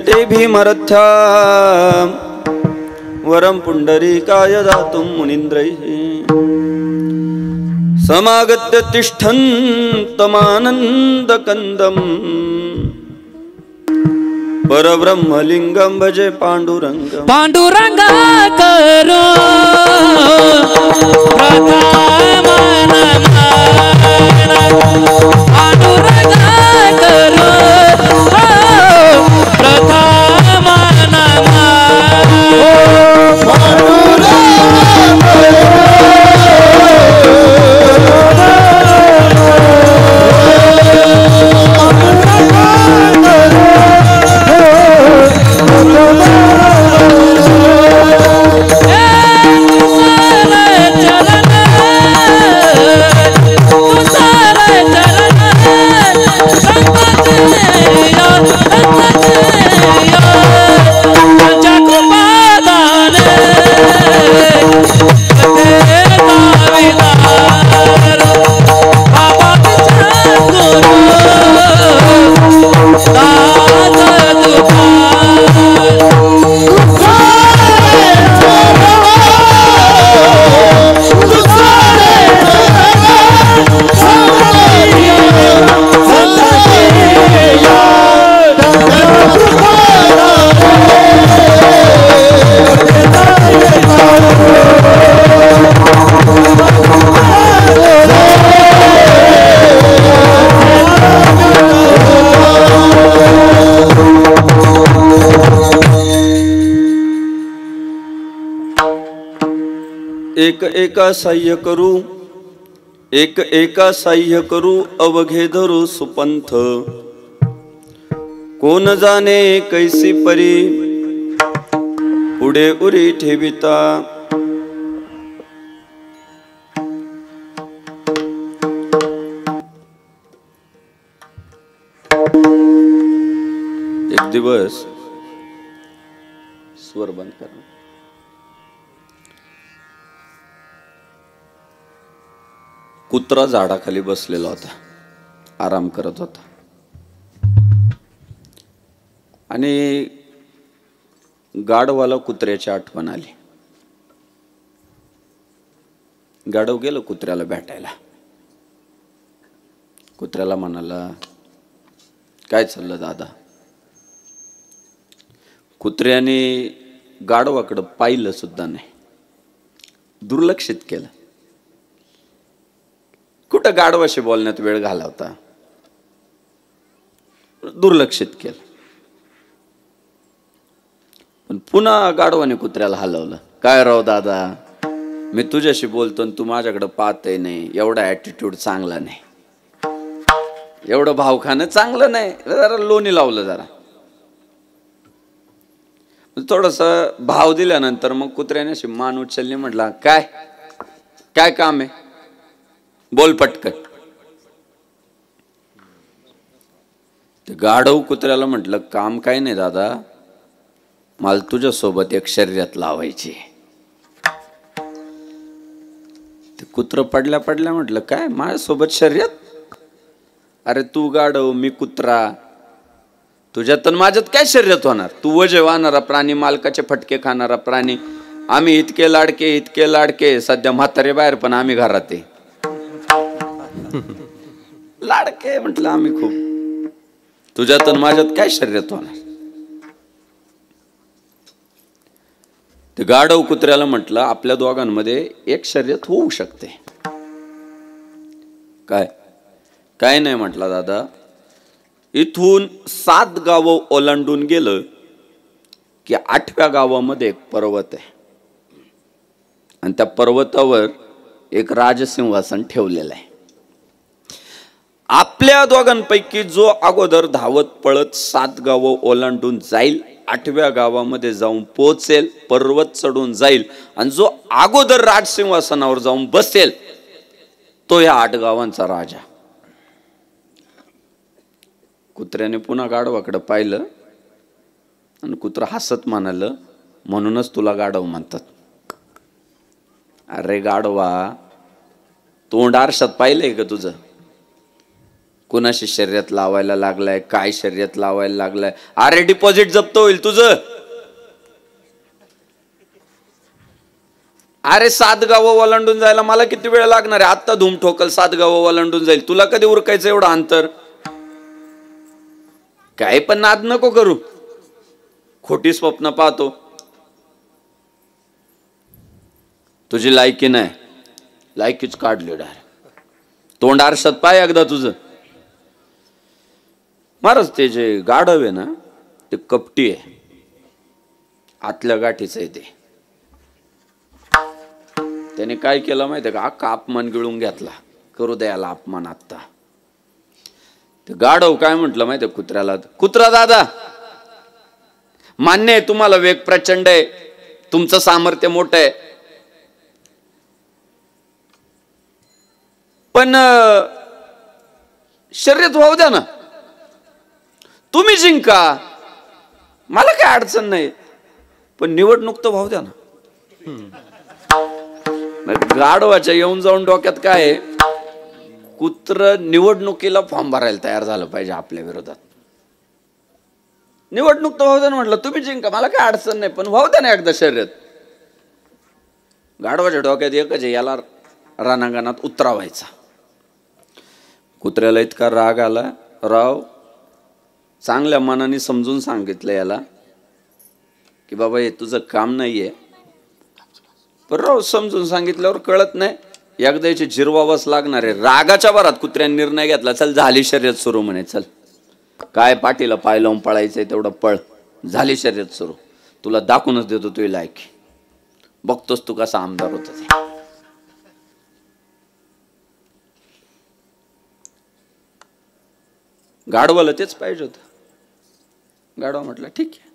ते भीमरथ्या वरं पुंडरीकाय दातुं मुनीन्द्रैः समागत्य तिष्ठन्तमानन्दकन्दम् परब्रह्मलिंगं भजे पांडुरंगं पांडुरंगा करो प्रथम पांडुरंगा करो प्रथम एक एका सह्य करू एक एका सह्य करू अवघे धरू सुपंथ कोण जाणे कैसी परी पुढे उरी ठेविता एक दिवस स्वर बंद करा कुत्रा झाडाखाली बसलेला होता आराम करत होता आणि गाढवाला कुत्र्याची आठवण आली गाढव गेलं कुत्र्याला भेटायला कुत्र्याला म्हणाला काय चाललं दादा कुत्र्याने गाढवाकडे पाहिलं सुद्धा नाही दुर्लक्षित केलं कुठं गाढवाशी बोलण्यात वेळ घालवता दुर्लक्षित केलं पण पुन्हा गाढवाने कुत्र्याला हलवलं काय राव दादा मी तुझ्याशी बोलतो तू माझ्याकडे पाहतही नाही एवढा ॲटिट्यूड चांगला नाही एवढं भाव खाणं चांगलं नाही जरा लोणी लावलं जरा थोडस भाव दिल्यानंतर मग कुत्र्याने अशी मान उचलली म्हटला काय काय काम आहे बोल पटकन ते गाढव कुत्र्याला म्हटलं काम काय नाही दादा मला तुझ्या सोबत एक शर्यत लावायची ते कुत्र पडल्या पडल्या म्हटलं काय माझ्यासोबत शर्यत अरे तू गाढव मी कुत्रा तुझ्यात आणि माझ्यात काय शर्यत होणार तू वजे वाहणारा प्राणी मालकाचे फटके खाणारा प्राणी आम्ही इतके लाडके सध्या म्हातारे बाहेर पण आम्ही घरात आहे लाडके म्हटलं आम्ही खूप तुझ्यात आणि माझ्यात काय शर्यत होणार ते गाढव कुत्र्याला म्हटलं आपल्या दोघांमध्ये एक शर्यत होऊ शकते काय काय नाही म्हटलं दादा इथून 7 गावं ओलांडून गेलं की 8व्या गावामध्ये एक पर्वत आहे आणि त्या पर्वतावर एक राजसिंहासन ठेवलेलं आहे आपल्या दोघांपैकी जो अगोदर धावत पळत 7 गावं ओलांडून जाईल 8व्या गावामध्ये जाऊन पोहोचेल पर्वत चढून जाईल आणि जो अगोदर राजसिंहासनावर जाऊन बसेल तो या 8 गावांचा राजा कुत्र्याने पुन्हा गाढवाकडे पाहिलं आणि कुत्रा हसत म्हणाल म्हणूनच तुला गाढव म्हणतात अरे गाढवा तोंड आरशात पाहिलंय का तुझं कुणाशी शर्यत लावायला लागलाय, काय शर्यत लावायला लागलाय. अरे डिपॉझिट जप्त होईल तुझं. अरे 7 गावं ओलांडून जायला मला किती वेळ लागणार आहे. आत्ता धूम ठोकल 7 गावं ओलांडून जाईल. तुला कधी उरकायचं एवढं अंतर. काय पण नाद नको करू. खोटी स्वप्न पाहतो. तुझी लायकी नाही, लायकीच काढली डायरेक्ट. तोंड आरशात पाय एकदा तुझं. महाराज ते जे गाढव आहे ना ते कपटी आहे, आतल्या गाठीच आहे. त्याने काय केलं माहिती आहे का, अख्खा अपमान गिळून घेतला. करू द्यायला अपमान. आत्ता ते गाढव काय म्हटलं माहिती आहे कुत्र्याला, कुत्रा दादा मान्य आहे तुम्हाला वेग प्रचंड आहे, तुमचं सामर्थ्य मोठं आहे, पण शर्यत वाहू द्या ना, तुम्ही जिंका, मला काय अडचण नाही, पण निवडणूक तर वाहू द्या ना. गाढवाच्या येऊन जाऊन डोक्यात काय, कुत्र निवडणुकीला फॉर्म भरायला तयार झालं पाहिजे आपल्या विरोधात. निवडणूक तर वाहू द्या ना म्हटलं, तुम्ही जिंका, मला काय अडचण नाही, पण वाहू द्या ना एकदा शर्यत. गाढवाच्या डोक्यात एकच आहे, याला रणांगणात उतरावायचा. कुत्र्याला इतका राग आला, राव चांगल्या मनाने समजून सांगितलं याला की बाबा हे तुझं काम नाहीये, पण राव समजून सांगितल्यावर कळत नाही, एकदा याची जिरवावच लागणार आहे. रागाच्या भरात कुत्र्याने निर्णय घेतला, चल झाली शर्यत सुरू म्हणे. चल काय पाठीला पाय लावून पळायचंय तेवढं पळ, झाली शर्यत सुरू, तुला दाखवूनच देतो तुझी लायकी, बघतोस तू कसा आमदार होता ते. गाढवाला तेच पाहिजे होतं. गाढवा म्हटलं ठीक आहे,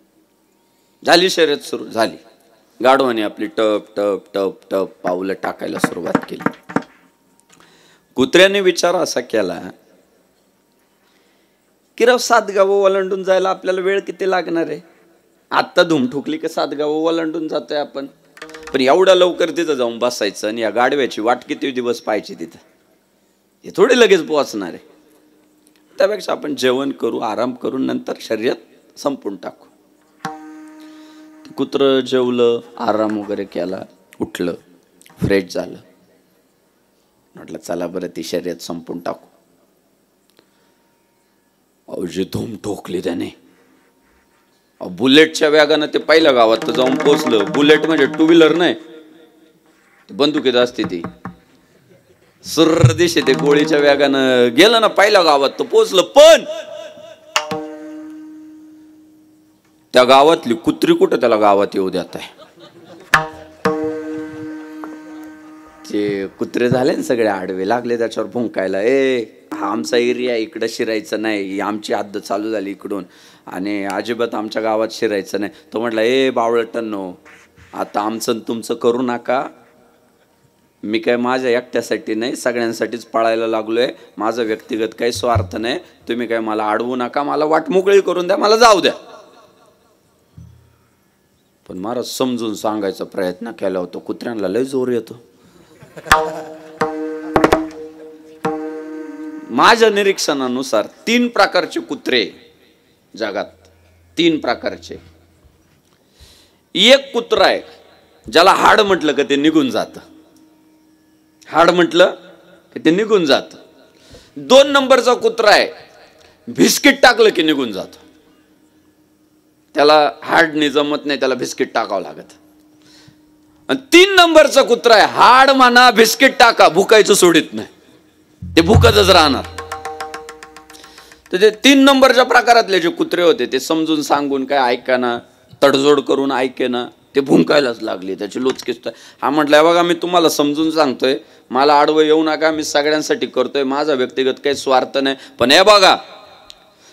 झाली शर्यत सुरू. झाली. गाढवाने आपली टप टप टप टप पावलं टाकायला सुरुवात केली. कुत्र्याने विचार असा केला की राव 7 गावं ओलांडून जायला आपल्याला वेळ किती लागणार आहे. आत्ता धूम ठोकली की 7 गावं ओलांडून जातोय आपण, पण एवढ्या लवकर तिथं जाऊन बसायचं आणि या गाढव्याची वाट किती दिवस पाहायची तिथं, हे थोडी लगेच पोहोचणार आहे. त्यापेक्षा आपण जेवण करू, आराम करून नंतर शर्यत संपून टाकू. कुत्र जेवलं, आराम वगैरे केला, उठलं, फ्रेश झालं, म्हटलं चला बरं ती शर्यत संपून टाकू. अवजी धूम ठोकली त्याने. बुलेटच्या वेगानं ते पहिल्या गावात तर जाऊन पोचलं. बुलेट म्हणजे 2 व्हीलर नाही, बंदुकीत असते ती. सुर्र दिशे ते गोळीच्या वेगानं गेलं ना पहिल्या गावात तर पोचलं. पण त्या गावातली कुत्री कुठं त्याला गावात येऊ देत आहे. ते कुत्रे झाले ना सगळे आडवे, लागले त्याच्यावर भुंकायला. हा आमचा एरिया, इकडं शिरायचं नाही, आमची हद्द चालू झाली इकडून, आणि अजिबात आमच्या गावात शिरायचं नाही. तो म्हटला बावळटनो, आता आमचं तुमचं करू नका, मी काय माझ्या एकट्यासाठी नाही सगळ्यांसाठीच पळायला लागलोय, माझा व्यक्तिगत काही स्वार्थ नाही, तुम्ही काय मला अडवू नका, मला वाट मोकळी करून द्या, मला जाऊ द्या. पण महाराज समजून सांगायचा प्रयत्न केला होता, कुत्र्यांना लय जोर येतो. माझ्या निरीक्षणानुसार 3 प्रकारचे कुत्रे जगात, 3 प्रकारचे. एक कुत्रा आहे ज्याला हाड म्हटलं का ते निघून जात, हाड म्हटलं की ते निघून जात. 2 नंबरचा कुत्रा आहे, बिस्किट टाकलं की निघून जात, त्याला हाड नाही जमत नाही, त्याला बिस्किट टाकावं लागत. आणि 3 नंबरचा कुत्रा आहे, हाड म्हणा बिस्किट टाका, भुकायचं सोडित नाही, ते भुकतच राहणार. तर ते 3 नंबरच्या प्रकारातले जे कुत्रे होते ते समजून सांगून काय ऐकाना, तडजोड करून ऐकेना, ते भुंकायलाच लागले, त्याची लोचकीच. हा म्हटलंय बघा मी तुम्हाला समजून सांगतोय, मला आडवं येऊ नका, मी सगळ्यांसाठी करतोय, माझा व्यक्तिगत काही स्वार्थ नाही, पण हे बघा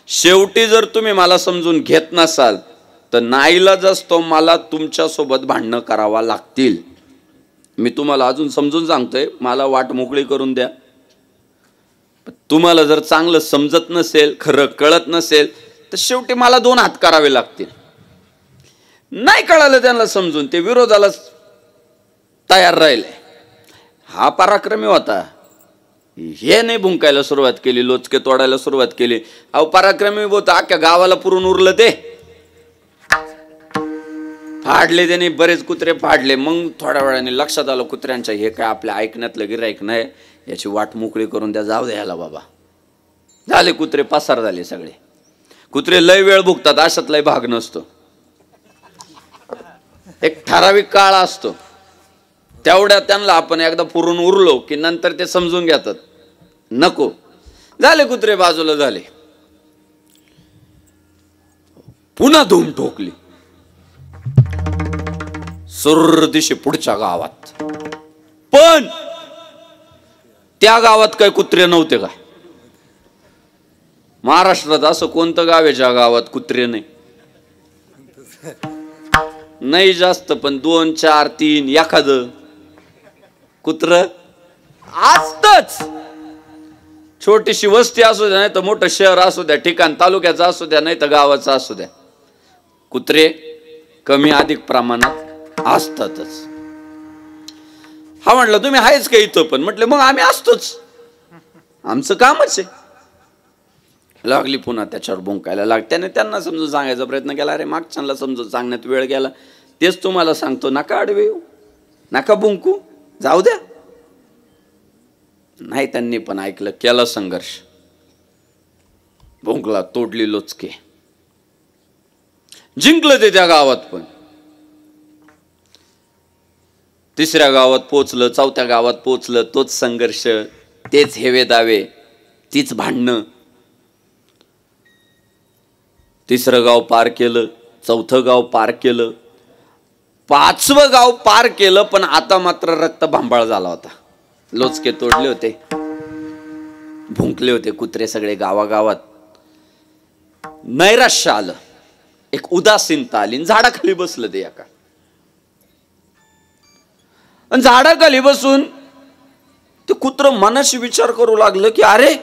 शेवटी जर तुम्ही मला समजून घेत नसाल तर नाईलाज असतो मला तुमच्या सोबत भांडणं करावा लागतील. मी तुम्हाला अजून समजून सांगतोय, मला वाट मोकळी करून द्या. तुम्हाला जर चांगलं समजत नसेल, खरं कळत नसेल तर शेवटी मला 2 हात करावे लागतील. नाही कळालं त्यांना समजून, ते विरोधाला तयार राहिले. हा पराक्रमी होता, हे नाही भुंकायला सुरुवात केली, लोचके तोडायला सुरुवात केली. अहो पराक्रमी होत अख्ख्या गावाला पुरून उरलं ते. फाडले त्याने, बरेच कुत्रे फाडले. मग थोड्या वेळाने लक्षात आलं कुत्र्यांच्या हे काय आपल्या ऐकण्यातलं गिराईक नाही, याची वाट मोकळी करून द्या, जाऊ द्यायला बाबा. झाले कुत्रे पसार झाले सगळे. कुत्रे लय वेळ भुगतात, अशात लय भाग नसतो. एक ठराविक काळ असतो, तेवढ्या त्यांना आपण एकदा पुरून उरलो की नंतर ते समजून घेतात नको. झाले कुत्रे बाजूला झाले. पुन्हा धूम ठोकली. सुर दिशे पुढच्या गावात. पण त्या गावात काय कुत्रे नव्हते का? महाराष्ट्रात असं कोणतं गाव आहे ज्या गावात कुत्रे नाही? नाही जास्त, पण 2, 4, 3 एखादं कुत्र असतच. छोटीशी वस्ती असू द्या, नाही तर मोठं शहर असू द्या, ठिकाण तालुक्याचं असू द्या, नाही तर गावाचं असू द्या, कुत्रे कमी अधिक प्रमाणात असतातच. हा म्हटलं तुम्ही आहेच का इथं? पण म्हटलं मग आम्ही असतोच, आमचं कामच आहे. लागली पुन्हा त्याच्यावर भुंकायला लाग. त्याने त्यांना समजून सांगायचा प्रयत्न केला, अरे मागच्यांना समजून सांगण्यात वेळ गेला, तेच तुम्हाला सांगतो, नका आडवे येऊ, नका भुंकू, जाऊ द्या. नाही त्यांनी पण ऐकलं, केला संघर्ष, भुंकला, तोडली लोचके, जिंकलं ते त्या गावात. पण तिसऱ्या गावात पोचलं, चौथ्या गावात पोचलं, तोच संघर्ष, तेच हेवे दावे, तीच भांडणं. तिसरं गाव पार केलं, चौथं गाव पार केलं, 5वं गाव पार केलं. पण आता मात्र रक्त भांबाळ झाला होता. लोचके तोडले होते, भुंकले होते कुत्रे सगळे गावागावात. नैराश्य आलं, एक उदासीनता आली. झाडाखाली बसलं ते एका. आणि झाडाखाली बसून ते कुत्र मनाशी विचार करू लागलं की अरे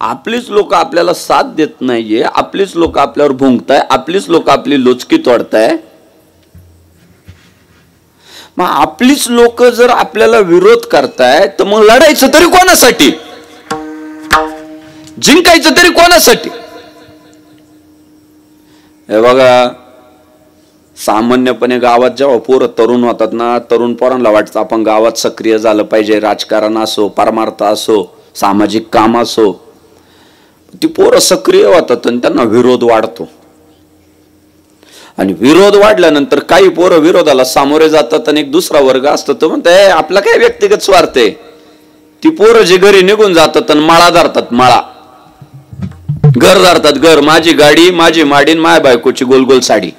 आपलीच लोक आपल्याला साथ देत नाहीये, आपलीच लोक आपल्यावर भुंकताय, आपलीच लोक आपली लोचकी तोडताय. मग आपलीच लोक जर आपल्याला विरोध करताय तर मग लढायचं तरी कोणासाठी? जिंकायचं तरी कोणासाठी? हे बघा, सामान्यपणे गावात जेव्हा पोरं तरुण होतात ना, तरुण पोरांना वाटतं आपण गावात सक्रिय झालं पाहिजे. राजकारण असो, परमार्थ असो, सामाजिक काम असो, ती पोरं सक्रिय होतात आणि त्यांना विरोध वाढतो. आणि विरोध वाढल्यानंतर काही पोरं विरोधाला सामोरे जातात आणि एक दुसरा वर्ग असतो तो म्हणते आपला काय व्यक्तिगत स्वार्थ आहे. ती पोरं जे घरी निघून जातात आणि माळा धरतात, माळा, घर धरतात, घर, माझी गाडी, माझी माडीन, माझ्या बायकोची गोल गोल साडी.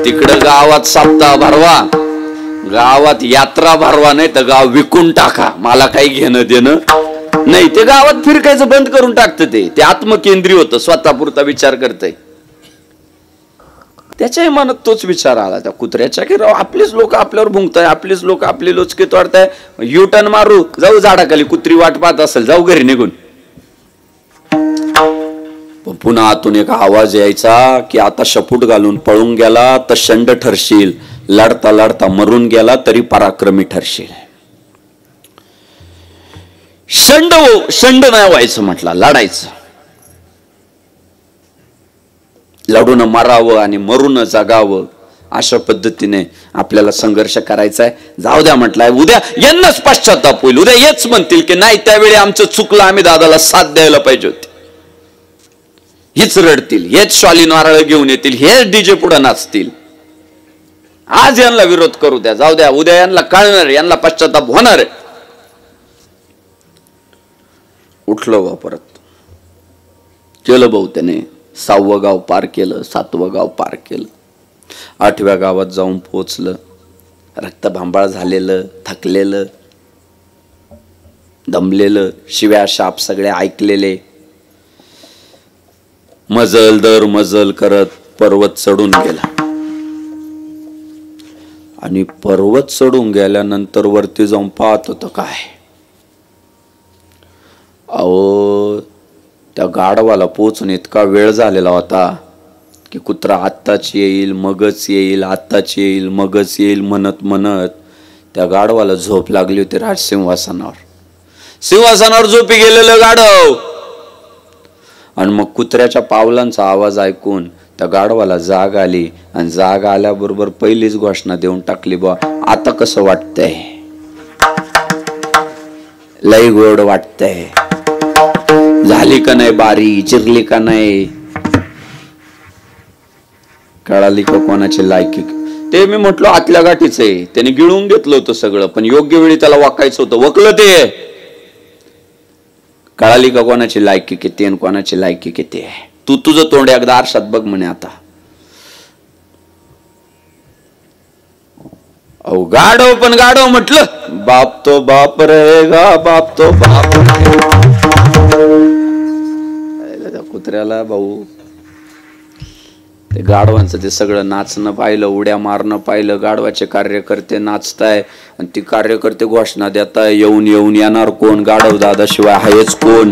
तिकडं गावात सप्ताह भरवा, गावात यात्रा भरवा, नाही तर गाव विकून टाका, मला काही घेणं देणं नाही. ते गावात फिरकायचं बंद करून टाकतं. ते आत्मकेंद्रीय होतं, स्वतःपुरता विचार करतंय. त्याच्याही मनात तोच विचार आला त्या कुत्र्याच्या की राव आपलीच लोक आपल्यावर भुंकताय, आपलीच लोक आपली लोचके तोडताय, युटर्न मारू, जाऊ झाडाखाली, कुत्री वाट पाहत असेल, जाऊ घरी निघून. पुन्हा आतून एक आवाज यायचा की आता शपूट घालून पळून गेला तर शंड ठरशील, लढता लढता मरून गेला तरी पराक्रमी ठरशील. शंड नाही व्हायचं, म्हटलं लढायचं, लढून मारावं आणि मरून जगावं. अशा पद्धतीने आपल्याला संघर्ष करायचा आहे. जाऊ द्या म्हटलंय, उद्या यांनाच पश्चाताप होईल, उद्या हेच म्हणतील की नाही त्यावेळी आमचं चुकलं, आम्ही दादाला साथ द्यायला पाहिजे होती. हीच रडतील, हेच शॉली नारळ घेऊन येतील, हेच डीजे पुढे नाचतील. आज यांना विरोध करू द्या, जाऊ द्या, उद्या यांना कळणार, यांना पश्चाताप होणार. उठलो बा, परत केलं भाऊ त्याने. 6वं गाव पार केलं, 7वं गाव पार केलं, 8व्या गावात जाऊन पोचलं. रक्तभांबाळ झालेलं, थकलेलं, दमलेलं, शिव्या शाप सगळे ऐकलेले, मजल दर मजल करत पर्वत चढून गेला. आणि पर्वत चढून गेल्यानंतर वरती जाऊन पाहत होतं काय, अहो त्या गाढवाला पोचून इतका वेळ झालेला होता की कुत्रा आत्ताच येईल मगच येईल, आत्ताच येईल मगच येईल म्हणत म्हणत त्या गाढवाला झोप लागली होती राजसिंहासनावर. सिंहासनावर झोपी गेलेलं गाढव. आणि मग कुत्र्याच्या पावलांचा आवाज ऐकून त्या गाढवाला जाग आली. आणि जाग आल्याबरोबर पहिलीच घोषणा देऊन टाकली, बा आता कसं वाटतंय? लई गोड वाटतंय. झाली का नाही बारी? चिरली का नाही? कळाली का कोणाची लायकी? ते मी म्हटलो आतल्या गाठीच आहे. त्याने गिळून घेतलं होतं सगळं, पण योग्य वेळी त्याला वाकायचं होतं, वकलं ते. कळाली का कोणाची लायकी किती आणि कोणाची लायकी किती आहे? तू तुझं तोंड एकदा आरशात बघ म्हणे आता. अहो गाढव पण गाढव म्हटलं, बाप तो बाप रहेगा, बाप तो बाप रहेगा. कुत्र्याला भाऊ ते गाढवांचं ते सगळं नाचणं पाहिलं, उड्या मारणं पाहिलं. गाढवाचे कार्यकर्ते नाचताय आणि ती कार्यकर्ते घोषणा देताय, येऊन येऊन येणार कोण? गाढव दादा शिवाय आहेच कोण?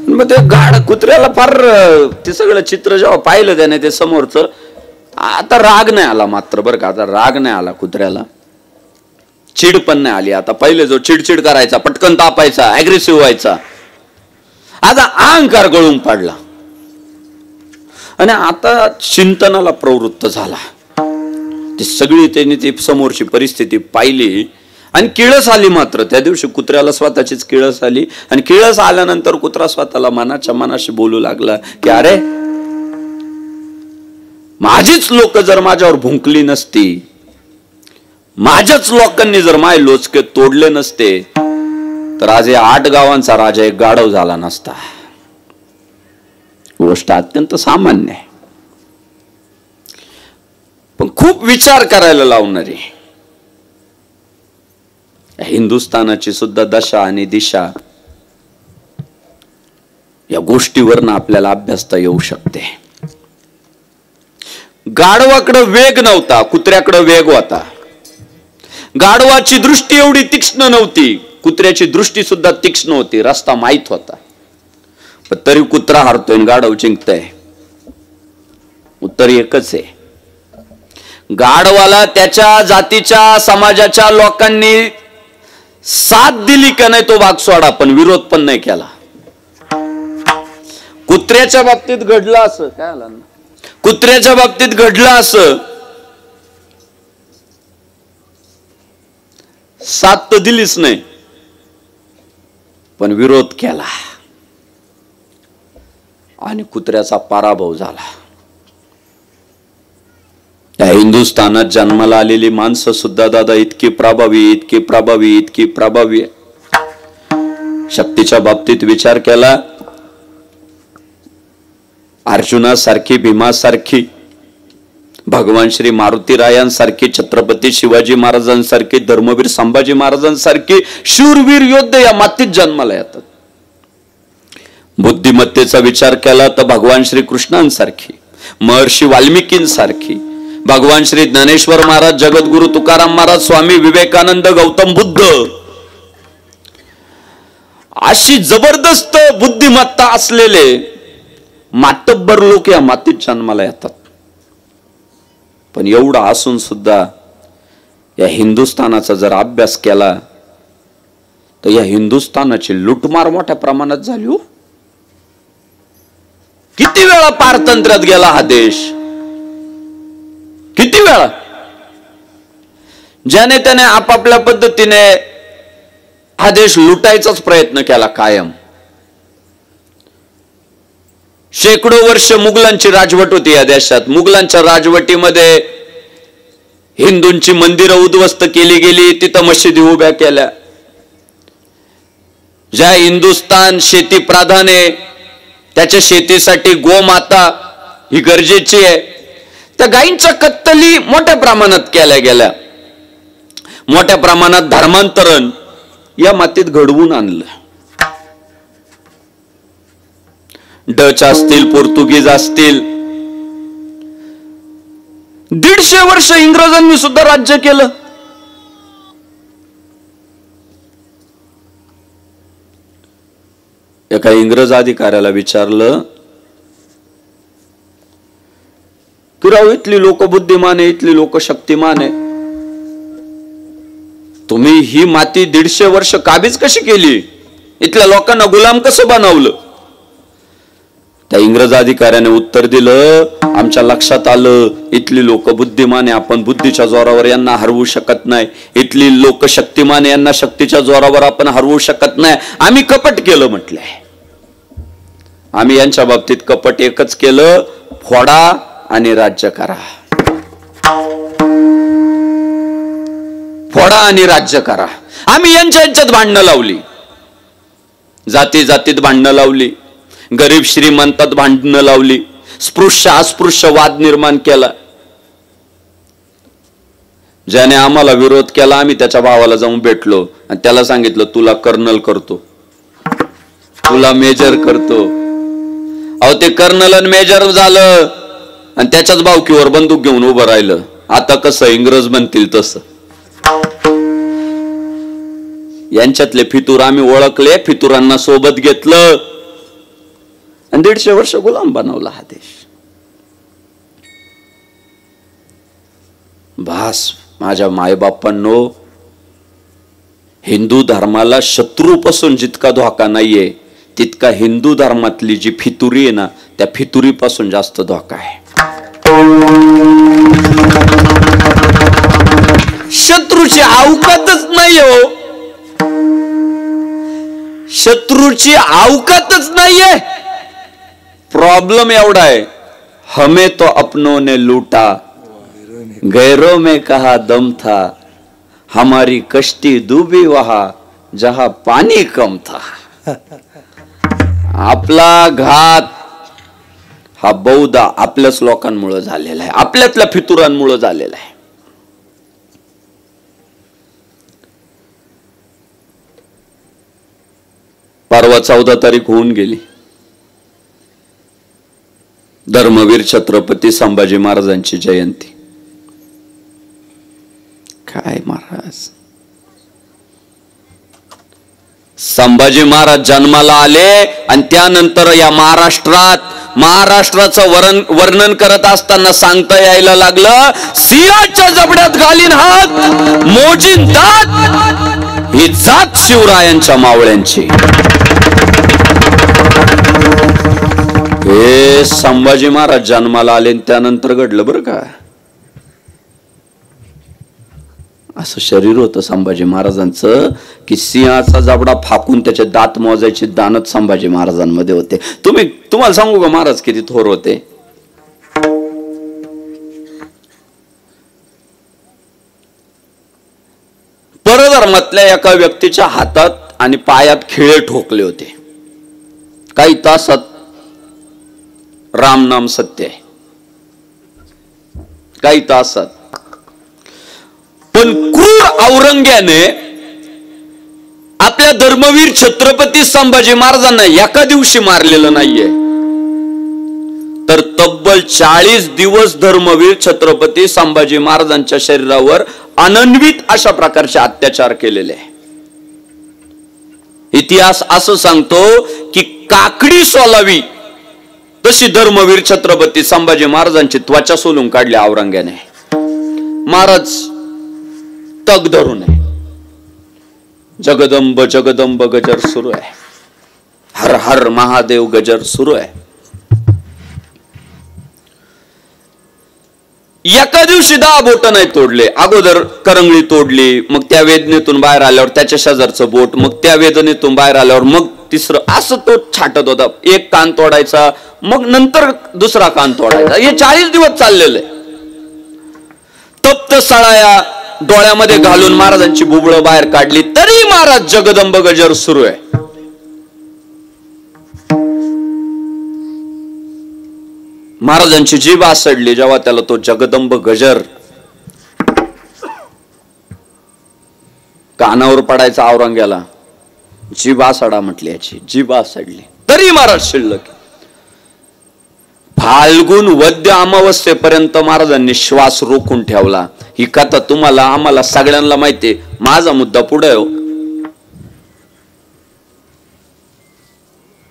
मग ते कुत्र्याला फार ते सगळं चित्र जेव्हा पाहिलं त्याने ते समोरचं, आता राग नाही आला मात्र बरं का. आता राग नाही आला कुत्र्याला, चिड पण नाही आली. आता पहिले जो चिडचिड करायचा, पटकन तापायचा, अग्रेसिव्ह व्हायचा, आता अहंकार गळून पडला आणि आता चिंतनाला प्रवृत्त झाला. ती सगळी त्यांनी ती समोरची परिस्थिती पाहिली आणि किळस आली. मात्र त्या दिवशी कुत्र्याला स्वतःचीच किळस आली. आणि किळस आल्यानंतर कुत्रा स्वतःला मनाच्या मनाशी बोलू लागला की अरे, माझीच लोक जर माझ्यावर भुंकली नसती, माझ्याच लोकांनी जर माझे लोचके तोडले नसते, तर आज या 8 गावांचा राजा एक गाढव झाला नसता. गोष्ट अत्यंत सामान्य आहे, पण खूप विचार करायला लावणारी. हिंदुस्थानाची सुद्धा दशा आणि दिशा या गोष्टीवरनं आपल्याला अभ्यासता येऊ शकते. गाढवाकडे वेग नव्हता, कुत्र्याकडे वेग होता. गाढवाची दृष्टी एवढी तीक्ष्ण नव्हती, कुत्र्याची दृष्टी सुद्धा तीक्ष्ण होती. रस्ता माहित होता, पण तरी कुत्रा हारतोय, गाढव जिंकतोय. उत्तर एकच आहे. गाढवाला त्याच्या जातीच्या समाजाच्या लोकांनी साथ दिली का नाही तो भाग सोडा, पण विरोध पण नाही केला. कुत्र्याच्या बाबतीत घडलं असं काय आलं ना, कुत्र्याच्या बाबतीत घडलं असं, साथ तर दिलीच नाही, पण विरोध केला आणि कुत्र्याचा पराभव झाला. त्या हिंदुस्थानात जन्माला आलेली माणसं सुद्धा दादा इतकी प्रभावी, इतकी प्रभावी, इतकी प्रभावी. शक्तीच्या बाबतीत विचार केला, अर्जुनासारखी, भीमासारखी, भगवान श्री मारुतीरायांसारखी, छत्रपती शिवाजी महाराजांसारखी, धर्मवीर संभाजी महाराजांसारखी शूरवीर योद्धे या मातीत जन्माला येतात. बुद्धिमत्तेचा विचार केला तर भगवान श्री कृष्णांसारखी, महर्षी वाल्मिकींसारखी, भगवान श्री ज्ञानेश्वर महाराज, जगद्गुरु तुकाराम महाराज, स्वामी विवेकानंद, गौतम बुद्ध, अशी जबरदस्त बुद्धिमत्ता असलेले मातब्बर लोक या मातीत जन्माला येतात. पण एवढा असून सुद्धा या हिंदुस्थानाचा जर अभ्यास केला तर या हिंदुस्थानाची लुटमार मोठ्या प्रमाणात झाली. हो, किती वेळा पारतंत्र्यात गेला हा देश, किती वेळा. ज्याने त्याने आपापल्या पद्धतीने हा देश लुटायचाच प्रयत्न केला कायम. शेकडो वर्ष मुघलांची राजवट होती या देशात. मुघलांच्या राजवटीमध्ये हिंदूंची मंदिरं उद्ध्वस्त केली गेली, तिथं मशिदी उभ्या केल्या. ज्या हिंदुस्थान शेती प्रधान आहे, त्याच्या शेतीसाठी गोमाता ही गरजेची आहे. त्या गायींच्या कत्तली मोठ्या प्रमाणात केल्या गेल्या. मोठ्या प्रमाणात धर्मांतरण या मातीत घडवून आणलं. डच असतील, पोर्तुगीज असतील, 150 वर्ष इंग्रजांनी सुद्धा राज्य केलं. एका इंग्रज अधिकाऱ्याला विचारलं की राव, इथली लोक बुद्धिमान आहे, इथली लोक शक्तिमान आहे, तुम्ही ही माती 150 वर्ष काबीज कशी केली, इथल्या लोकांना गुलाम कसं बनवलं? त्या इंग्रज अधिकाऱ्याने उत्तर दिलं, आमच्या लक्षात आलं इथली लोक बुद्धिमान आहे, आपण बुद्धीच्या जोरावर यांना हरवू शकत नाही. इथली लोक शक्तिमान आहे, यांना शक्तीच्या जोरावर आपण हरवू शकत नाही. आम्ही कपट केलं म्हटलंय. आम्ही यांच्या बाबतीत कपट एकच केलं, फोडा आणि राज्य करा. फोडा आणि राज्य करा. आम्ही यांच्यात भांडणं लावली, जाती जातीत भांडणं लावली, गरीब श्रीमंतात भांडणं लावली, स्पृश्य अस्पृश्य वाद निर्माण केला. ज्याने आम्हाला विरोध केला आम्ही त्याच्या भावाला जाऊन भेटलो आणि त्याला सांगितलं तुला कर्नल करतो, तुला मेजर करतो. अहो ते कर्नल आणि मेजर झालं आणि त्याच्याच भावकीवर बंदूक घेऊन उभं राहिलं. आता कसं इंग्रज बनतील तसं. यांच्यातले फितूर आम्ही ओळखले, फितुरांना सोबत घेतलं आणि 150 वर्ष गुलाम बनवला हा देश. भास माझ्या मायबापांनो, हिंदू धर्माला शत्रूपासून जितका धोका नाहीये तितका हिंदू धर्मातली जी फितुरी आहे ना त्या फितुरीपासून जास्त धोका आहे. शत्रूची अवकातच नाही हो, शत्रूची अवकातच नाहीये. प्रॉब्लेम एवढा है, हमें तो अपनों ने लूटा, गैरों में कहा दम था, हमारी कश्ती डूबी वहां जहां पाणी कम था. आपला घात हा बहुधा आपल्याच लोकांमुळे झालेला आहे, आपल्यातल्या फितुरांमुळे झालेला आहे. परवा 14 तारीख होऊन गेली. धर्मवीर छत्रपती संभाजी महाराजांची जयंती. काय महाराज, संभाजी महाराज जन्माला आले आणि त्यानंतर या महाराष्ट्राचं वर्णन करत असताना सांगता यायला लागलं, सिंहाच्या जबड्यात घालीन हात, मोजीन दात, ही जात शिवरायांच्या मावळ्यांची. हे संभाजी महाराज जन्माला आले त्यानंतर घडलं बरं का. असं शरीर होतं संभाजी महाराजांचं की सिंहाचा जबडा फाकून त्याचे दात मोजायचे दानत संभाजी महाराजांमध्ये होते. तुम्हाला सांगू का महाराज किती थोर होते. परधर्मातल्या एका व्यक्तीच्या हातात आणि पायात खिळे ठोकले होते. काही तासात राम नाम सत्य आहे, काही तासात. पण क्रूर औरंग्याने आपल्या धर्मवीर छत्रपती संभाजी महाराजांना एका दिवशी मारलेलं नाहीये, तर तब्बल 40 दिवस धर्मवीर छत्रपती संभाजी महाराजांच्या शरीरावर अनन्वित अशा प्रकारचे अत्याचार केलेले आहे. इतिहास असं सांगतो की काकडी सोलावी तशी धर्मवीर छत्रपती संभाजी महाराजांची त्वचा सोलून काढली औरंग्याने. महाराज तग धरून आहे, जगदंब जगदंब गजर सुरू आहे, हर हर महादेव गजर सुरू आहे. एका दिवशी 10 बोट नाही तोडले. अगोदर करंगळी तोडली, मग त्या वेदनेतून बाहेर आल्यावर त्याच्या शेजारचं बोट, मग त्या वेदनेतून बाहेर आल्यावर मग तिसरं, असं तो छाटत होता. एक कान तोडायचा, मग नंतर दुसरा कान तोडायचा. हे 40 दिवस चाललेलं आहे. तप्त सळाया डोळ्यामध्ये घालून महाराजांची बुबळं बाहेर काढली तरी महाराज जगदंब गजर सुरू आहे. महाराजांची जीभ आसडली जेव्हा त्याला तो जगदंब गजर कानावर पडायचा औरंग्याला. जीभ आसडा म्हटली, याची जीभ आसडली तरी महाराज शिल्लक. फाल्गुन वद्य अमावस्येपर्यंत महाराजांनी श्वास रोखून ठेवला. ही कथा तुम्हाला आम्हाला सगळ्यांना माहितीये. माझा मुद्दा पुढे हो.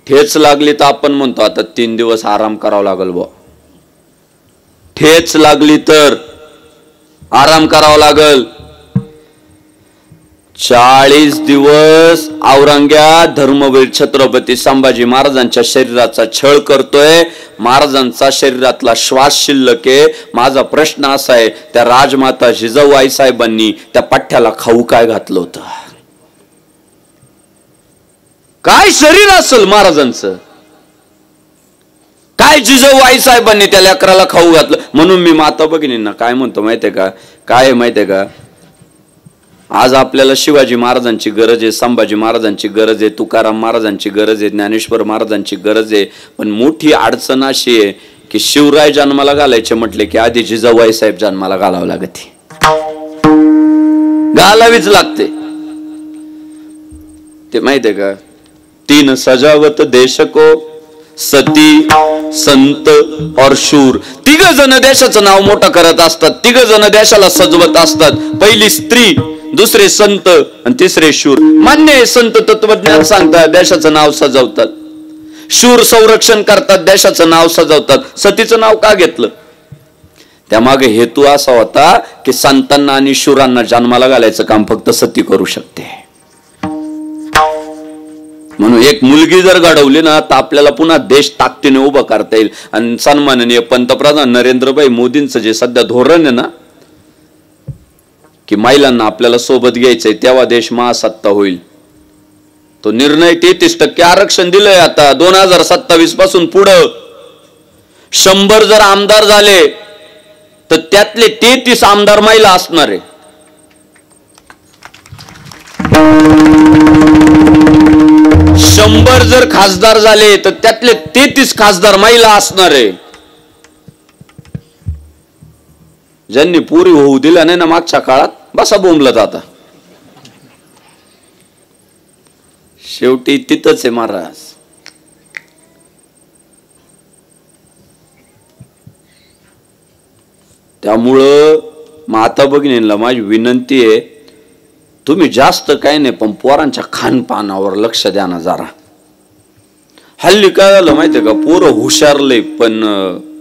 ठेच लागली तर आपण म्हणतो आता 3 दिवस आराम करावा लागल बुवा. ठेच लागली तर आराम करावा लागल. 40 दिवस औरंग्या धर्मवीर छत्रपती संभाजी महाराजांच्या शरीराचा छळ करतोय. महाराजांचा शरीरातला श्वास शिल्लक आहे. माझा प्रश्न असा आहे, त्या राजमाता जिजाऊ साहेबांनी त्या पठ्ठ्याला खाऊ काय घातलं होतं? काय शरीर असेल महाराजांचं? काय जिजाऊ साहेबांनी त्या लेकराला खाऊ घातलं? म्हणून मी माता भगिनींना काय म्हणतो माहितीये का, काय माहितीये का, आज आपल्याला शिवाजी महाराजांची गरज आहे, संभाजी महाराजांची गरज आहे, तुकाराम महाराजांची गरज आहे, ज्ञानेश्वर महाराजांची गरज आहे. पण मोठी अडचण अशी आहे की शिवराय जन्माला घालायचे म्हटले की आधी जिजाऊ साहेब जन्माला घालावं लागते, घालावीच लागते. ते माहितीये का, 3 सजावत देश को, सती, संत और शूर. 3 जण देशाचं नाव मोठं करत असतात, 3 जण देशाला सजवत असतात. पहिली स्त्री, दुसरे संत आणि तिसरे शूर. मान्य आहे, संत तत्वज्ञान सांगतात, देशाचं नाव सजवतात. शूर संरक्षण करतात, देशाचं नाव सजवतात. सतीचं नाव का घेतलं? त्यामागे हेतू असा होता की संतांना आणि शूरांना जन्माला घालायचं काम फक्त सती करू शकते. म्हणून एक मुलगी जर घडवली ना तर आपल्याला पुन्हा देश ताकदीने उभा करता येईल. आणि सन्माननीय पंतप्रधान नरेंद्रभाई मोदींचं जे सध्या धोरण आहे ना की महिलांना आपल्याला सोबत घ्यायचंय तेव्हा देश महासत्ता होईल, तो निर्णय 33% आरक्षण दिलंय. आता 2027 पासून पुढं 100 जर आमदार झाले तर त्यातले 33 आमदार महिला असणार आहे. 100 जर खासदार झाले तर त्यातले 33 खासदार महिला असणार आहे. ज्यांनी पुरी होऊ दिला नाही ना मागच्या काळात, बसा बोंबलत आता. शेवटी तिथंच आहे महाराज. त्यामुळं माता भगिनींना माझी विनंती आहे, तुम्ही जास्त काही नाही पण पोरांच्या खानपानावर लक्ष द्या ना जरा. हल्ली काय झालं माहितीये का, पोरं हुशारले पण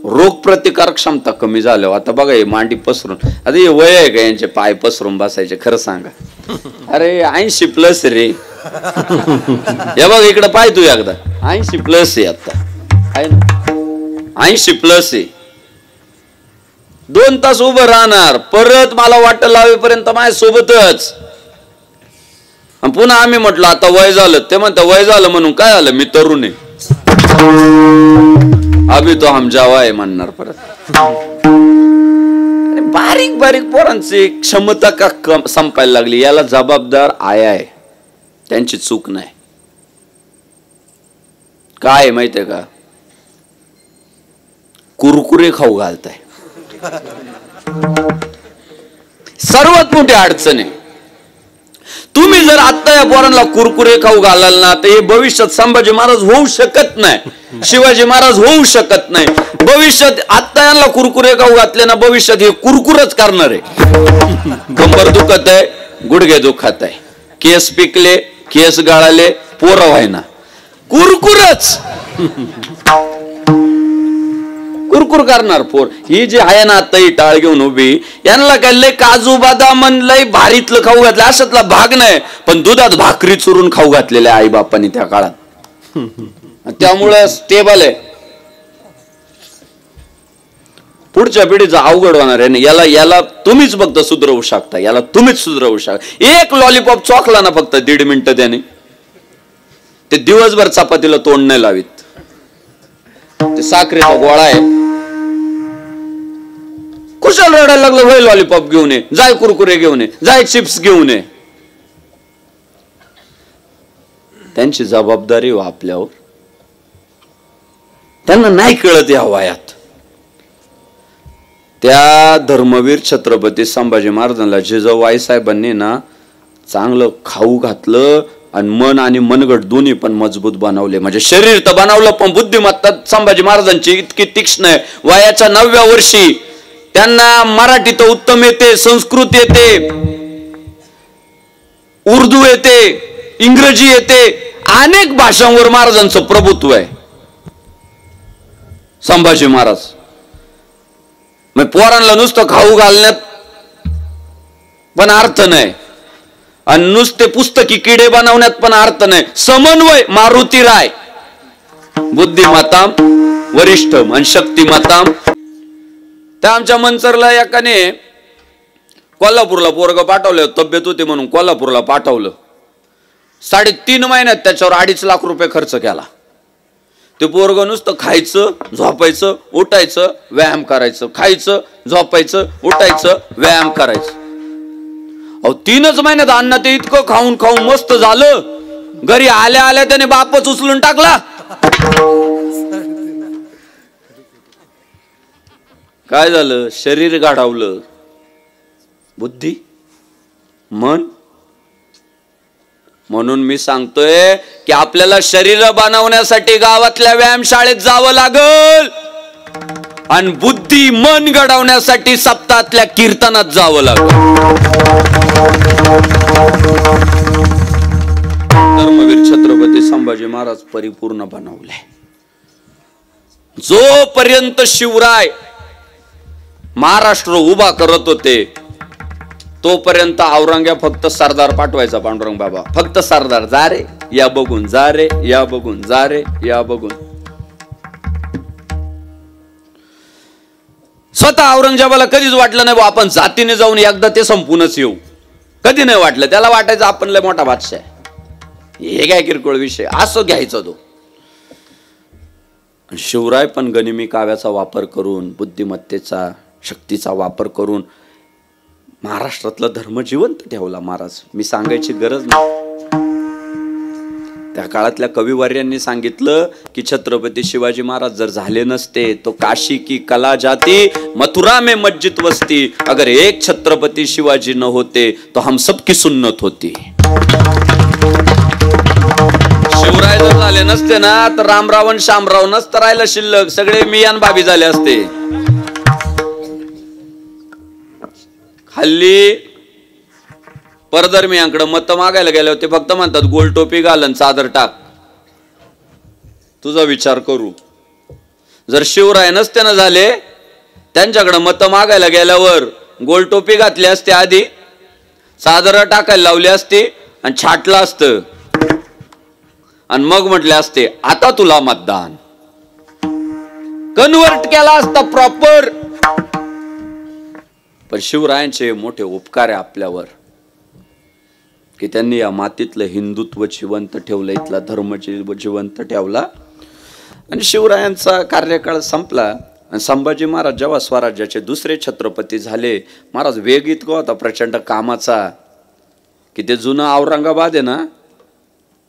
रोग प्रतिकार क्षमता कमी झाल्या. आता बघा हे मांडी पसरून, आता हे वय आहे का यांचे पाय पसरून बसायचे? खरं सांगा. अरे 80+ रे. हे बघ इकडं पाय तू एकदा, 80+ आहे आता, आहे ना, 80+ आहे. 2 तास उभं राहणार, परत मला वाटतं लावेपर्यंत माझ्या सोबतच. पुन्हा आम्ही म्हटलं आता वय झालं, ते म्हणतात वय झालं म्हणून काय झालं, मी तरुण आहे, अभि तो हम जावा आहे म्हणणार परत. बारीक बारीक पोरांची क्षमता का संपायला लागली, याला जबाबदार आया आहे, त्यांची चूक नाही. काय माहितीये का, कुरकुरे खाऊ घालताय, सर्वात मोठी अडचण आहे. तुम्ही जर आता या पोरांना कुरकुरे खाऊ घालाल ना तर हे भविष्यात संभाजी महाराज होऊ शकत नाही, शिवाजी महाराज होऊ शकत नाही. भविष्यात आता यांना कुरकुरे खाऊ घातले ना, भविष्यात हे कुरकुरच करणार आहे. कंबर दुखत आहे, गुडघे दुखत आहे, केस पिकले, केस गाळाले, पोरं व्हायना, कुरकुरच कुरकुर करणार पोर. ही जी आहे ना आता ही टाळ घेऊन उभी, यांना काय लय काजू बदाम लय भारीतलं खाऊ घातलं अशातला भाग नाही, पण दुधात भाकरी चुरून खाऊ घातलेल्या आई बापांनी त्या काळात. त्यामुळे स्टेबल आहे. पुढच्या पिढीचं अवघड होणार आहे. याला तुम्हीच फक्त सुधरवू शकता, याला तुम्हीच सुधरवू शकता. एक लॉलीपॉप चोखला ना फक्त 1.5 मिनिटं त्याने, ते दिवसभर चपातीला तोंड नाही लावित. ते साखरेचा गोळा आहे, कुशाल रडायला लागलं, वय लॉलीपॉप घेऊन ये, जाय कुरकुरे घेऊन ये, जाय चिप्स घेऊन ये. त्यांची जबाबदारी हो आपल्यावर. त्यांना नाही कळत या वयात. त्या धर्मवीर छत्रपती संभाजी महाराजांना जिजाऊ साहेबांनी ना चांगलं खाऊ घातलं आणि मन आणि मनगट दोन्ही पण मजबूत बनवले. म्हणजे शरीर तर बनवलं पण बुद्धिमत्ता संभाजी महाराजांची इतकी तीक्ष्ण आहे. वयाच्या 9व्या वर्षी त्यांना मराठी तर उत्तम येते, संस्कृत येते, उर्दू येते, इंग्रजी येते, अनेक भाषांवर महाराजांचं प्रभुत्व आहे. संभाजी महाराज मग पोरांना नुसतं खाऊ घालण्यात पण अर्थ नाही. आणि नुसते पुस्तकी किडे बनवण्यात पण अर्थ नाही. समन्वय मारुती राय, बुद्धिमत्ताम वरिष्ठम आणि शक्तिमत्ताम. त्या आमच्या मंचरला एकाने कोल्हापूरला पोरग पाठवलं, तब्येत होती म्हणून कोल्हापूरला पाठवलं. 3.5 महिन्यात त्याच्यावर 2.5 लाख रुपये खर्च केला. ते पोरग नुसतं खायचं झोपायचं उठायचं व्यायाम करायचं, खायचं झोपायचं उठायचं व्यायाम करायचं. 3च महिन्यात अन्न ते इतकं खाऊन खाऊन मस्त झालं, घरी आल्या आल्या त्याने बापच उचलून टाकला. काय झालं? शरीर गाढवलं, बुद्धी मन. म्हणून मी सांगतोय की आपल्याला शरीर बनवण्यासाठी गावातल्या व्यायामशाळेत जावं लागल आणि बुद्धी मन घडवण्यासाठी सप्ताहातल्या कीर्तनात जावं लागल. धर्मवीर छत्रपती संभाजी महाराज परिपूर्ण बनवले. जोपर्यंत शिवराय महाराष्ट्र उभा करत होते तोपर्यंत औरंग्या फक्त सरदार पाठवायचा. पांडुरंग बाबा फक्त सरदार, जा रे या बघून, जा रे या बघून, जा रे या बघून. स्वतः औरंगजेबाला कधीच वाटलं नाही आपण जातीने जाऊन एकदा ते संपूनच येऊ. कधी नाही वाटलं. त्याला वाटायचं आपण लय मोठा बादशाह आहे. हे काय किरकोळ विषय असं घ्यायचा तो. शिवराय पण गनिमी काव्याचा वापर करून, बुद्धिमत्तेचा शक्तीचा वापर करून महाराष्ट्रातला धर्म जिवंत ठेवला महाराज. मी सांगायची गरज नाही. त्या काळातल्या कविवर्यांनी सांगितलं की छत्रपती शिवाजी महाराज जर झाले नसते तो काशी की कला जाती, मथुरा में मस्जिद वस्ती, अगर एक छत्रपती शिवाजी न होते तो हम सबकी सुन्नत होती. शिवराय जर झाले नसते ना तर रामराव आणि शामराव नसतं राहिलं शिल्लक, सगळे मियान बाबी झाले असते. हल्ली परधर्मीयांकडे मत मागायला गेले होते, फक्त म्हणतात गोल टोपी घालन चादर टाक. तुझा विचार करू. जर शिवराय नसते ना झाले त्यांच्याकडे मत मागायला गेल्यावर गोल टोपी घातली असते, आधी चादर टाकायला लावली असती आणि छाटलं असतं आणि मग म्हटले असते आता तुला मतदान. कन्वर्ट केला असता प्रॉपर. पण शिवरायांचे मोठे उपकार आहे आपल्यावर की त्यांनी या मातीतलं हिंदुत्व जिवंत ठेवलं, इथला धर्म जिवंत ठेवला. आणि शिवरायांचा कार्यकाळ संपला आणि संभाजी महाराज जेव्हा स्वराज्याचे दुसरे छत्रपती झाले, महाराज वेग इतका होता प्रचंड कामाचा की ते जुनं औरंगाबाद आहे ना,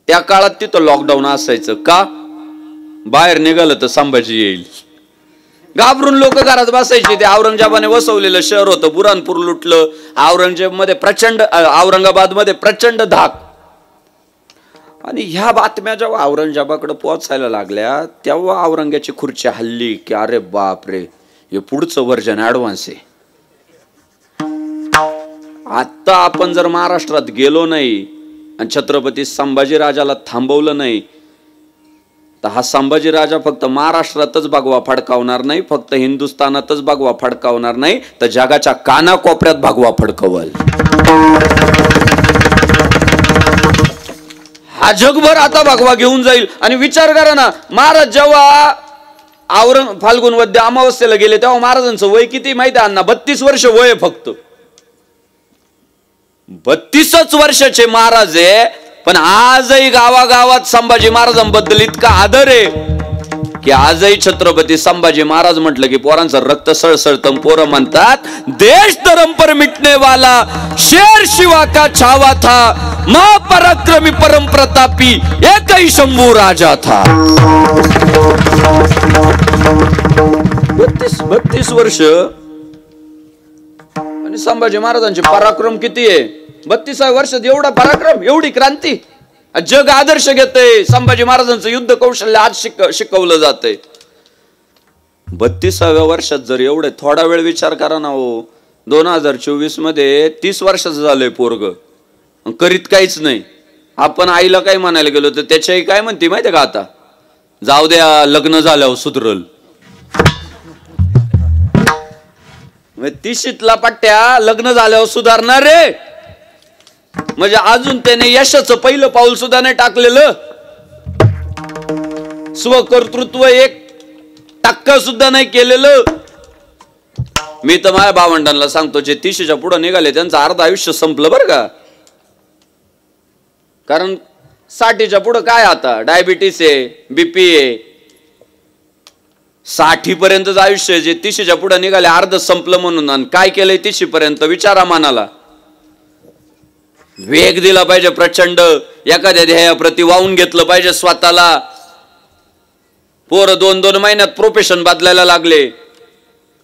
त्या काळात तिथं लॉकडाऊन असायचं. का? बाहेर निघालं तर संभाजी येईल. घाबरून लोक घरात बसायचे. ते औरंगजेबाने वसवलेलं शहर होतं, बुरानपूर लुटलं. औरंगाबाद मध्ये प्रचंड धाक. आणि ह्या बातम्या जेव्हा औरंगजेबाकडे पोहोचायला लागल्या तेव्हा औरंग्याची खुर्ची हल्ली की अरे बाप रे, हे पुढचं वर्जन ऍडव्हान्स आहे. आता आपण जर महाराष्ट्रात गेलो नाही आणि छत्रपती संभाजी राजाला थांबवलं नाही तर हा संभाजी राजा फक्त महाराष्ट्रातच भगवा फडकावणार नाही, फक्त हिंदुस्थानातच भगवा फडकावणार नाही, तर जगाच्या कानाकोपऱ्यात भगवा फडकवल. हा जगभर आता भगवा घेऊन जाईल. आणि विचार करा ना, महाराज जेव्हा फाल्गुन वद्य अमावस्येला गेले तेव्हा महाराजांचं वय किती माहिती आहे? 32 वर्ष वय. फक्त 32च वर्षाचे महाराज आहे. पण आजही गावागावात संभाजी महाराजांबद्दल इतका आदर आहे की आजही छत्रपती संभाजी महाराज म्हटलं की पोरांचं रक्त सळसळतं. पोरं म्हणतात देश धर्म पर मिटने वाला शेर शिवा का छावा था, महापराक्रमी परम प्रतापी एक ही शंभू राजा था. 32 वर्ष आणि संभाजी महाराजांचे पराक्रम किती आहे? 32व्या वर्षात एवढा पराक्रम, एवढी क्रांती. जग आदर्श घेतय. संभाजी महाराजांचं युद्ध कौशल्य आज शिकवलं जातंय. 32व्या वर्षात जर एवढे थोडा वेळ विचार करा ना हो, 2024 मध्ये 30 वर्षाचं झालंय पोरग, करीत काहीच नाही. आपण आईला काय म्हणायला गेलो तर त्याच्याही काय म्हणते माहितीये का, आता जाऊ द्या लग्न झाल्यावर सुधरल. 30ला पट्ट्या लग्न झाल्यावर सुधारणार रे. म्हणजे अजून त्याने यशाचं पहिलं पाऊल सुद्धा नाही टाकलेलं, स्वकर्तृत्व 1% सुद्धा नाही केलेलं. मी तर माझ्या भावंडांना सांगतो, जे 30च्या पुढे निघाले त्यांचं अर्ध आयुष्य संपलं बरं का. कारण 60च्या पुढे काय, आता डायबिटीस आहे, बीपी आहे, 60 पर्यंतच आयुष्य. जे 30च्या पुढे निघाले अर्ध संपलं म्हणून. आणि काय केलंय 30 पर्यंत विचारा मनाला. वेग दिला पाहिजे प्रचंड, एखाद्या ध्येयाप्रती वाहून घेतलं पाहिजे स्वतःला. पोरं 2-2 महिन्यात प्रोफेशन बदलायला लागले.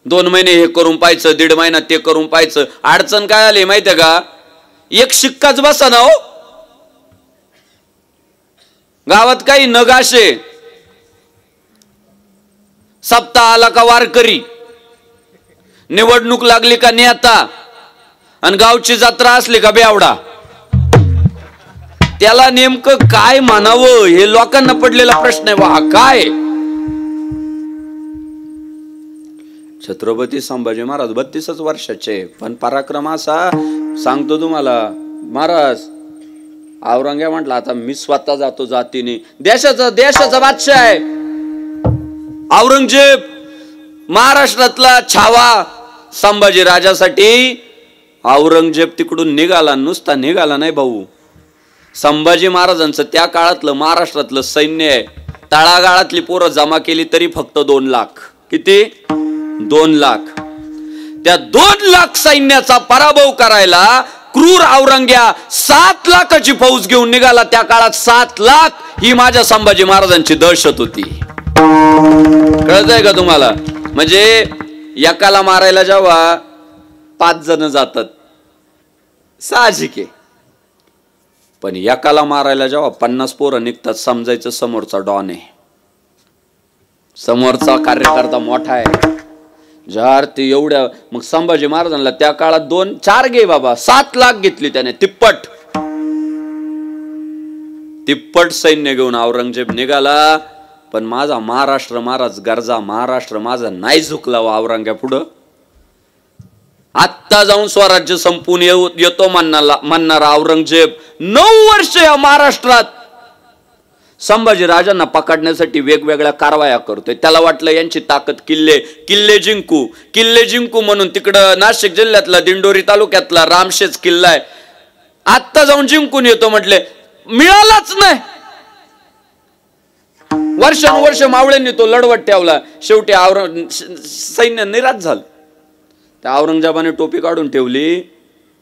2 महिने हे करून पाहायचं, 1.5 महिन्यात ते करून पाहायचं. अडचण काय आली माहितीये का, एक शिक्काच बसा ना हो. गावात काही नगाशे, सप्ताह आला का वारकरी, निवडणूक लागली का नेता, आणि गावची जत्रा असली का बेवडा. त्याला नेमकं काय म्हणावं हे लोकांना पडलेला प्रश्न आहे. वा काय, छत्रपती संभाजी महाराज 32 वर्षाचे, पण पराक्रम असा सांगतो तुम्हाला. महाराज औरंगजेब म्हटला आता मी स्वतः जातो जातीने. देशाचा बादशाह आहे औरंगजेब, महाराष्ट्रातला छावा संभाजी राजासाठी. औरंगजेब तिकडून निघाला, नुसता निघाला नाही भाऊ. संभाजी महाराजांचं त्या काळातलं महाराष्ट्रातलं सैन्य आहे, तळागाळातली पोरं जमा केली तरी फक्त 2 लाख. किती? 2 लाख. त्या 2 लाख सैन्याचा पराभव करायला क्रूर औरंग्या 7 लाखाची फौज घेऊन निघाला. त्या काळात 7 लाख ही माझ्या संभाजी महाराजांची दहशत होती. कळतंय का तुम्हाला? म्हणजे एकाला मारायला जेव्हा 5 जण जातात साहजिक आहे, पण एकाला मारायला जेव्हा 50 पोरं निघतात समजायचं समोरचा डॉन आहे, समोरचा कार्यकर्ता मोठा आहे. जार ते एवढ्या, मग संभाजी महाराजांना त्या काळात 2-4 घे बाबा, 7 लाख घेतली त्याने. तिप्पट सैन्य घेऊन औरंगजेब निघाला. पण माझा महाराष्ट्र महाराज गरजा, महाराष्ट्र माझा नाही झुकला व औरंग्या पुढं. आत्ता जाऊन स्वराज्य संपून येतो म्हणणारा औरंगजेब 9 वर्ष या महाराष्ट्रात संभाजी राजांना पकडण्यासाठी वेगवेगळ्या कारवाया करतोय. त्याला वाटलं यांची ताकद किल्ले जिंकू म्हणून तिकडं नाशिक जिल्ह्यातला दिंडोरी तालुक्यातला रामशेज किल्ला आहे. आत्ता जाऊन जिंकून येतो म्हटले, मिळालाच नाही. वर्षानुवर्ष मावळ्यांनी तो लढवत ठेवला. शेवटी सैन्य निराश झालं. त्या औरंगजेबाने टोपी काढून ठेवली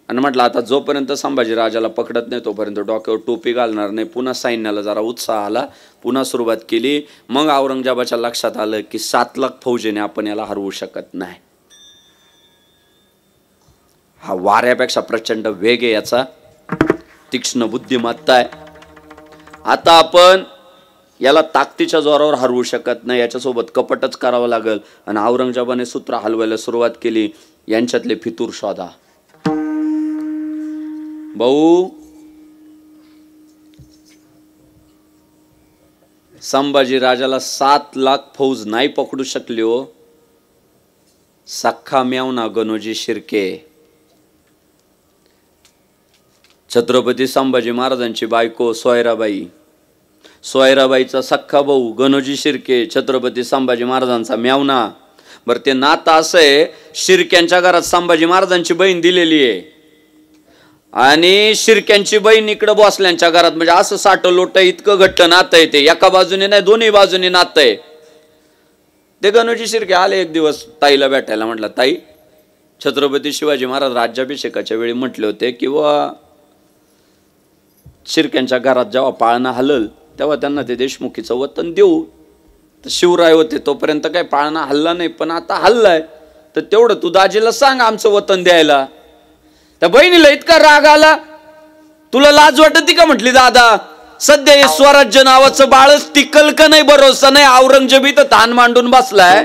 आणि म्हटलं आता जोपर्यंत संभाजी राजाला पकडत नाही तोपर्यंत डोक्यावर टोपी घालणार नाही. पुन्हा सैन्याला जरा उत्साह आला, पुन्हा सुरुवात केली. मग औरंगजेबाच्या लक्षात आलं की 7 लाख फौजेने आपण याला हरवू शकत नाही. हा वाऱ्यापेक्षा प्रचंड वेग आहे याचा, तीक्ष्ण बुद्धिमत्ता आहे. आता आपण याला ताकदीच्या जोरावर हरवू शकत नाही, याच्यासोबत कपटच करावं लागेल. आणि औरंगजेबाने सूत्र हलवायला सुरुवात केली, यांच्यातले फितूर शोधा. भाऊ संभाजी राजाला 7 लाख फौज नाही पकडू शकली हो. सख्खा मेवना गणोजी शिर्के, छत्रपती संभाजी महाराजांची बायको सोयराबाईचा सख्खा भाऊ गणोजी शिर्के, छत्रपती संभाजी महाराजांचा मेवना. बरं ते नातं असं आहे, शिर्क्यांच्या घरात संभाजी महाराजांची बहीण दिलेली आहे आणि शिर्क्यांची बहीण इकडं भोसल्यांच्या घरात. म्हणजे असं साठं लोट इतकं घट्ट नातं आहे ते, एका बाजूने नाही दोन्ही बाजूने नातं आहे. ते गणोजी शिर्के आले एक दिवस ताईला भेटायला. म्हटलं ताई, छत्रपती शिवाजी महाराज राज्याभिषेकाच्या वेळी म्हटले होते किंवा शिर्क्यांच्या घरात जेव्हा पाळणा हलल तेव्हा त्यांना ते देशमुखीचं वतन देऊ. तर शिवराय होते तोपर्यंत काय पाळणा हल्ला नाही, पण आता हल्लाय तर तेवढं तू दाजीला सांग आमचं वतन द्यायला. त्या बहिणीला इतका राग आला, तुला लाज वाटती का म्हटली दादा, सध्या हे स्वराज्य नावाचं बाळच टिकल का नाही भरोसा नाही. औरंगजेब इथं ताण मांडून बसलाय,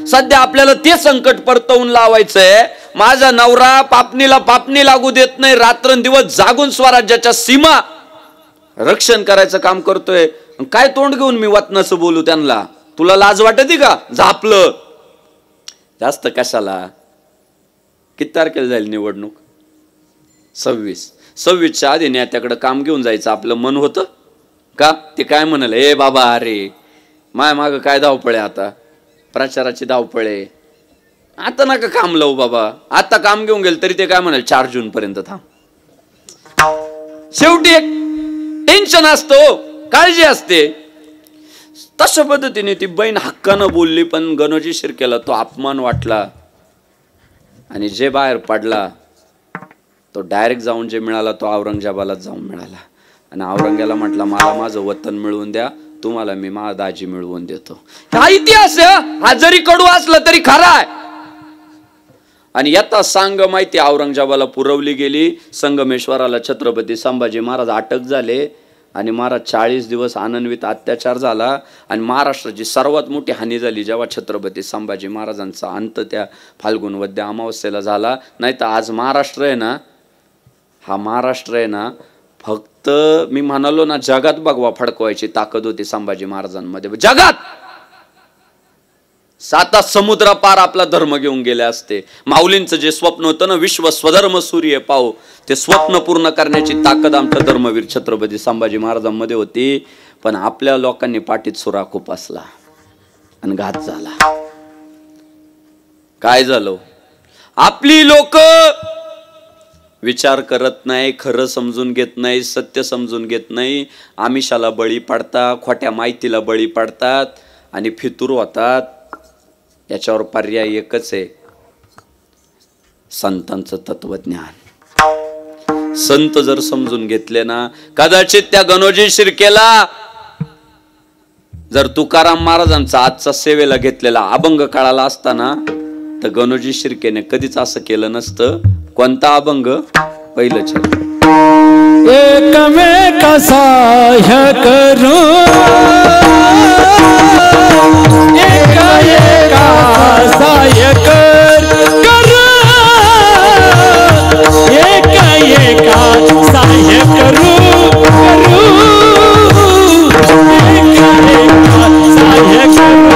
सध्या आपल्याला ते संकट परतवून लावायचंय. माझा नवरा पापणी लागू देत नाही, रात्रंदिवस जागून स्वराज्याच्या सीमा रक्षण करायचं काम करतोय. काय तोंड घेऊन मी वतनाचं बोलू त्यांना, तुला लाज वाटती का? झापलं. जास्त कशाला. किती तारखेला जाईल निवडणूक? 26. 26च्या आधी नेत्याकडे काम घेऊन जायचं आपलं मन होतं का? ते काय म्हणाल, ए बाबा अरे माय माग काय धावपळे, आता प्रचाराची धावपळे, आता नका काम लावू बाबा, आता काम घेऊन गेल तरी ते काय म्हणाल 4 जून पर्यंत थांब. शेवटी एक टेन्शन असतो, काळजी असते. तशा पद्धतीने ती बहीण हक्कानं बोलली, पण गणोजी शिर्केला तो अपमान वाटला आणि जे बाहेर पडला तो डायरेक्ट जाऊन जे मिळाला तो औरंगजेबाला जाऊन मिळाला. आणि औरंग्याला म्हटला, मला माझं वतन मिळवून द्या, तुम्हाला मी माझा दाजी मिळवून देतो. हा इतिहास हा जरी कडू असला तरी खरा आहे. आणि याचा सांग माहिती औरंगजेबाला पुरवली गेली. संगमेश्वराला छत्रपती संभाजी महाराज अटक झाले आणि महाराज 40 दिवस आनंदवित अत्याचार झाला. आणि महाराष्ट्राची सर्वात मोठी हानी झाली जेव्हा छत्रपती संभाजी महाराजांचा अंत त्या फाल्गुन वद्य अमावस्येला झाला. नाही तर आज महाराष्ट्र आहे ना, हा महाराष्ट्र आहे ना, फक्त मी म्हणालो ना, जगात भगवा फडकवायची ताकद होती संभाजी महाराजांमध्ये. जगात 7 समुद्रापार आपला धर्म घेऊन गेले असते. माऊलींचं जे स्वप्न होतं ना, विश्व स्वधर्म सूर्य पाहू, ते स्वप्न पूर्ण करण्याची ताकद आमच्या धर्मवीर छत्रपती संभाजी महाराजांमध्ये होती. पण आपल्या लोकांनी पाठीत सुरा खूप असला आणि घात झाला. काय झालं? आपली लोक विचार करत नाही, खरं समजून घेत नाही, सत्य समजून घेत नाही, आमिषाला बळी पडतात, खोट्या माहितीला बळी पडतात आणि फितूर होतात. याच्यावर पर्याय एकच आहे, संतांचं तत्वज्ञान. संत जर समजून घेतले ना, कदाचित त्या गणोजी शिर्केला जर तुकाराम महाराजांचा आजचा सेवेला घेतलेला अभंग कळाला असताना, तर गणोजी शिर्केने कधीच असं केलं नसतं. कोणता अभंग? पहिलं चरण. एकमेका सहाय्य करू, एका एका सहाय्य कर करू, एका एका सहाय्य करू करू, एका एका सहाय्य करू.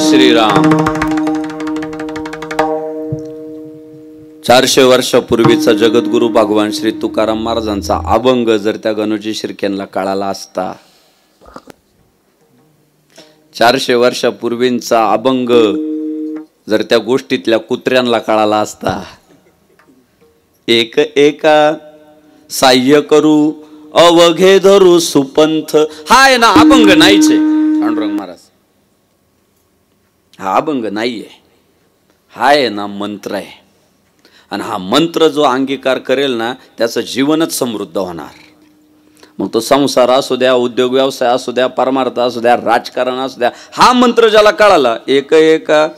श्रीराम. 400 वर्षापूर्वीचा जगद्गुरु भगवान श्री तुकाराम महाराजांचा अभंग जर त्या गणोजी शिर्केला कळाला असता, 400 वर्षापूर्वींचा अभंग जर त्या गोष्टीतल्या कुत्र्यांना कळाला असता, एक एका साह्य करू अवघे धरू सुपंथ. हा आहे ना अभंग नाहीचे पांडुरंग महाराज, हा अभंग नाहीये, हा आहे ना मंत्र आहे. आणि हा मंत्र जो अंगीकार करेल ना त्याचं जीवनच समृद्ध होणार. मग तो संसार असू द्या, उद्योग व्यवसाय असू द्या, परमार्थ असू द्या, राजकारण असू द्या, हा मंत्र ज्याला कळाला, एक एका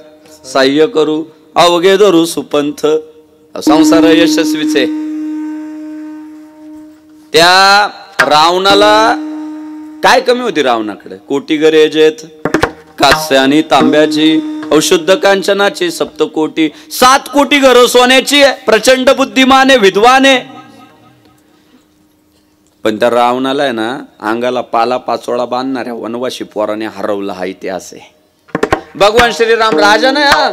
साह्य करू अवघे धरू सुपंथ, संसार यशस्वीचे. त्या रावणाला काय कमी होती, रावणाकडे कोटी गरजेत कास्य आणि तांब्याची, अशुद्ध कांचनाची सप्तकोटी, 7 कोटी घरं सोन्याची, प्रचंड बुद्धिमान आहे, विद्वान आहे. पण त्या रावणाला आहे ना अंगाला पाला पाचोळा बांधणाऱ्या वनवासी पोराने हरवला, हा इतिहास आहे. भगवान श्रीराम राजा ना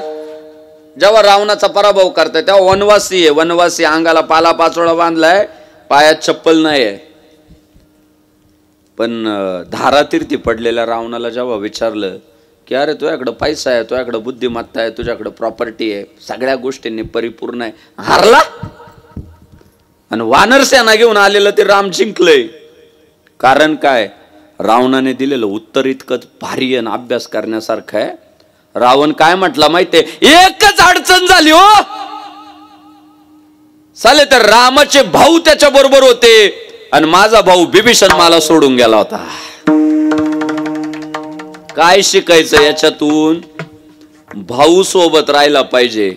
जेव्हा रावणाचा पराभव करताय तेव्हा वनवासी आहे, वनवासी अंगाला पाला पाचोळा बांधलाय, पायात चप्पल नाही. पण धारातीर्थी पडलेल्या रावणाला जेव्हा विचारलं की अरे तुझ्याकडं पैसा आहे, तुझ्याकडं बुद्धिमत्ता आहे, तुझ्याकडं प्रॉपर्टी आहे, सगळ्या गोष्टींनी परिपूर्ण आहे, हारला. आणि वानर सेना घेऊन आलेलं ते राम जिंकलंय. कारण काय, रावणाने दिलेलं उत्तर इतकंच भारी आणि अभ्यास करण्यासारखं आहे. रावण काय म्हटला माहितीये, एकच अडचण झाली हो साले, तर रामाचे भाऊ त्याच्या बरोबर होते आणि माझा भाऊ बिभीषण मला सोडून गेला होता. काय शिकायचं याच्यातून, भाऊ सोबत राहायला पाहिजे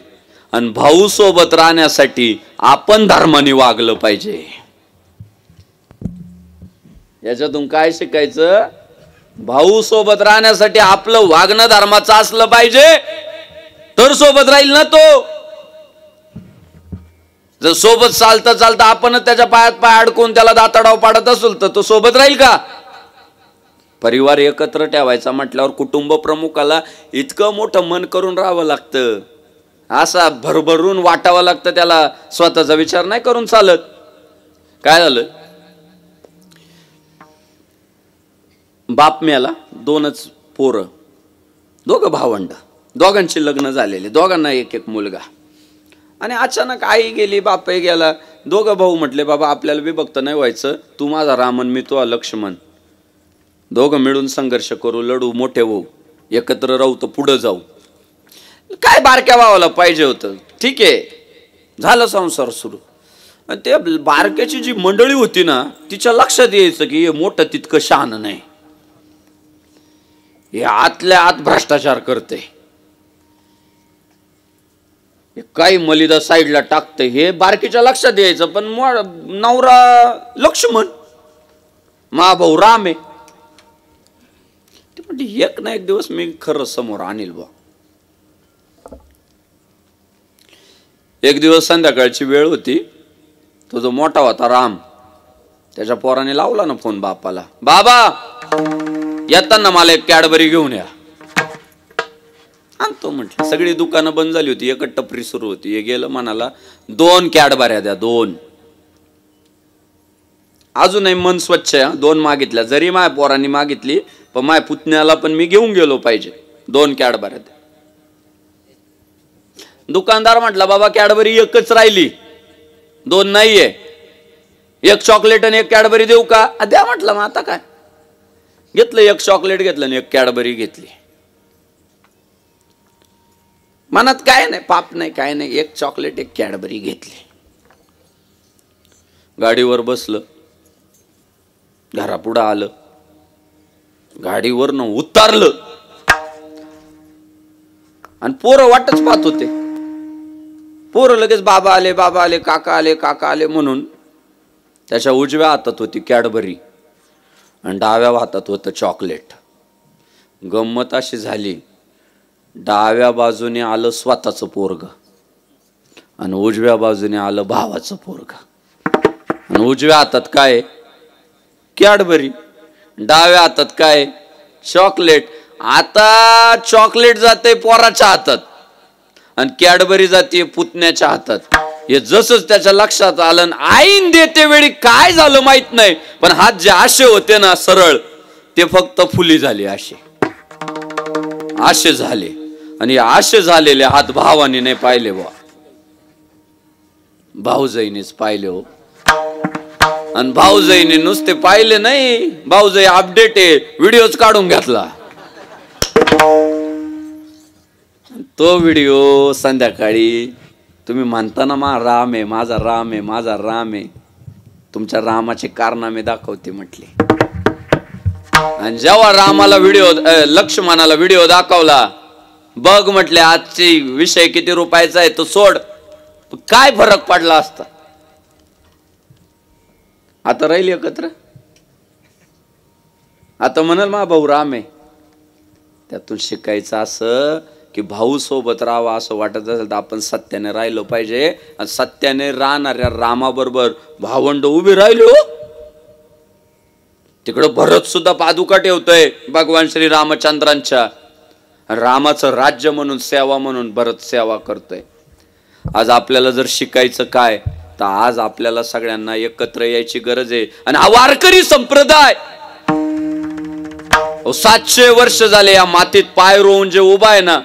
आणि भाऊ सोबत राहण्यासाठी आपण धर्माने वागलं पाहिजे. याच्यातून काय शिकायचं, भाऊ सोबत राहण्यासाठी आपलं वागणं धर्माचं असलं पाहिजे तर सोबत राहील ना तो. जर सोबत चालता चालता आपण त्याच्या पायात पाय अडकून त्याला दाताडाव पाडत असेल तर तो सोबत राहील का. परिवार एकत्र ठेवायचा म्हटल्यावर कुटुंब प्रमुखाला इतकं मोठं मन करून राहावं लागतं, असा भरभरून वाटावं लागतं त्याला, स्वतःचा विचार नाही करून चालत. काय झालं, बाप मेला, 2च पोरं, 2 भावंड, दोघांची लग्न झालेले, दोघांना एक एक मुलगा. आणि अचानक आई गेली, बापही गेला. 2 भाऊ म्हटले बाबा आपल्याला विभक्त नाही व्हायचं, तू माझा रामन मी तो लक्ष्मण, 2 मिळून संघर्ष करू, लढू, मोठे होऊ, एकत्र राहू तर पुढे जाऊ. काय बारक्या भावाला पाहिजे होतं, ठीक आहे, झालं संसार सुरू. आणि ते बारक्याची जी मंडळी होती ना तिच्या लक्षात यायचं की हे मोठं तितकं शहाणं नाही, हे आतल्या आत भ्रष्टाचार करते, काही मलिदा साईडला टाकते, हे बारकीच्या लक्षात यायचं. पण नवरा लक्ष्मण, महाभाऊ राम आहे. ते म्हणजे एक ना एक दिवस मी खरं समोर आणील बा. एक दिवस संध्याकाळची वेळ होती, तो जो मोठा होता राम, त्याच्या पोराने लावला ना फोन बापाला, बाबा येताना मला एक कॅडबरी घेऊन या. आणतो म्हटलं. सगळी दुकानं बंद झाली होती, एकच टपरी सुरू होती. हे गेलं म्हणाला 2 कॅडबऱ्या द्या, 2. अजूनही मन स्वच्छ आहे, 2 मागितल्या. जरी माझ्या पोरांनी मागितली पण माझ्या पुतण्याला पण मी घेऊन गेलो पाहिजे, 2 कॅडबऱ्या द्या. दुकानदार म्हटला बाबा कॅडबरी एकच राहिली, 2 नाहीये, 1 चॉकलेट आणि 1 कॅडबरी देऊ का, द्या म्हटलं. मग आता काय, घेतलं, 1 चॉकलेट घेतलं आणि 1 कॅडबरी घेतली. मनात काय नाही, पाप नाही, काय नाही, 1 चॉकलेट 1 कॅडबरी घेतली. गाडीवर बसलं, घरापुढं आलं, गाडीवरनं उतारलं आणि पोरं वाटच पाहत होते. पोरं लगेच बाबा आले, बाबा आले, काका आले, काका आले म्हणून. त्याच्या उजव्या हातात होती कॅडबरी आणि डाव्या हातात होतं चॉकलेट. गंमत अशी झाली, डाव्या बाजूने आलं स्वतःचं पोरग आणि उजव्या बाजूने आलं भावाचं पोरग. आणि उजव्या हातात काय, कॅडबरी, डाव्या हातात काय, चॉकलेट. आता चॉकलेट जाते पोराच्या हातात आणि कॅडबरी जाते पुतण्याच्या हातात. हे जसंच त्याच्या लक्षात आलं, आईन देते वेळी काय झालं माहित नाही, पण हात जे आशे होते ना सरळ, ते फक्त फुली झाले, आशे झाले. आणि आशे झालेले हात भावाने नाही पाहिले बा, भाऊजाईनेच पाहिले हो. आणि भाऊजाईने नुसते पाहिले नाही, भाऊजाई अपडेट आहे, व्हिडिओच काढून घेतला. तो व्हिडिओ संध्याकाळी तुम्ही म्हणता ना, मा राम आहे, माझा राम आहे, माझा राम आहे, तुमच्या रामाचे कारनामे दाखवते म्हटले. आणि जेव्हा रामाला व्हिडिओ, लक्ष्मणाला व्हिडिओ दाखवला, बघ म्हटले आजची विषय किती रुपयाचा आहे तो सोड, काय फरक पडला असता. आता राहील एकत्र, आता म्हणाल मा भाऊ राम आहे. त्यातून शिकायचं असं की भाऊ सोबत राहावा असं वाटत असेल तर आपण सत्याने राहिलो पाहिजे. आणि सत्याने राहणाऱ्या रामाबरोबर भावंड उभी राहिलो. तिकडं भरत सुद्धा पादुका ठेवतोय भगवान श्री रामचंद्रांच्या. रामाचं राज्य म्हणून, सेवा म्हणून भरत सेवा करतोय. आज आपल्याला जर शिकायचं काय, तर आज आपल्याला सगळ्यांना एकत्र यायची गरज आहे. आणि हा वारकरी संप्रदाय 700 वर्ष झाले या मातीत पाय रोवून जे उभा आहे ना,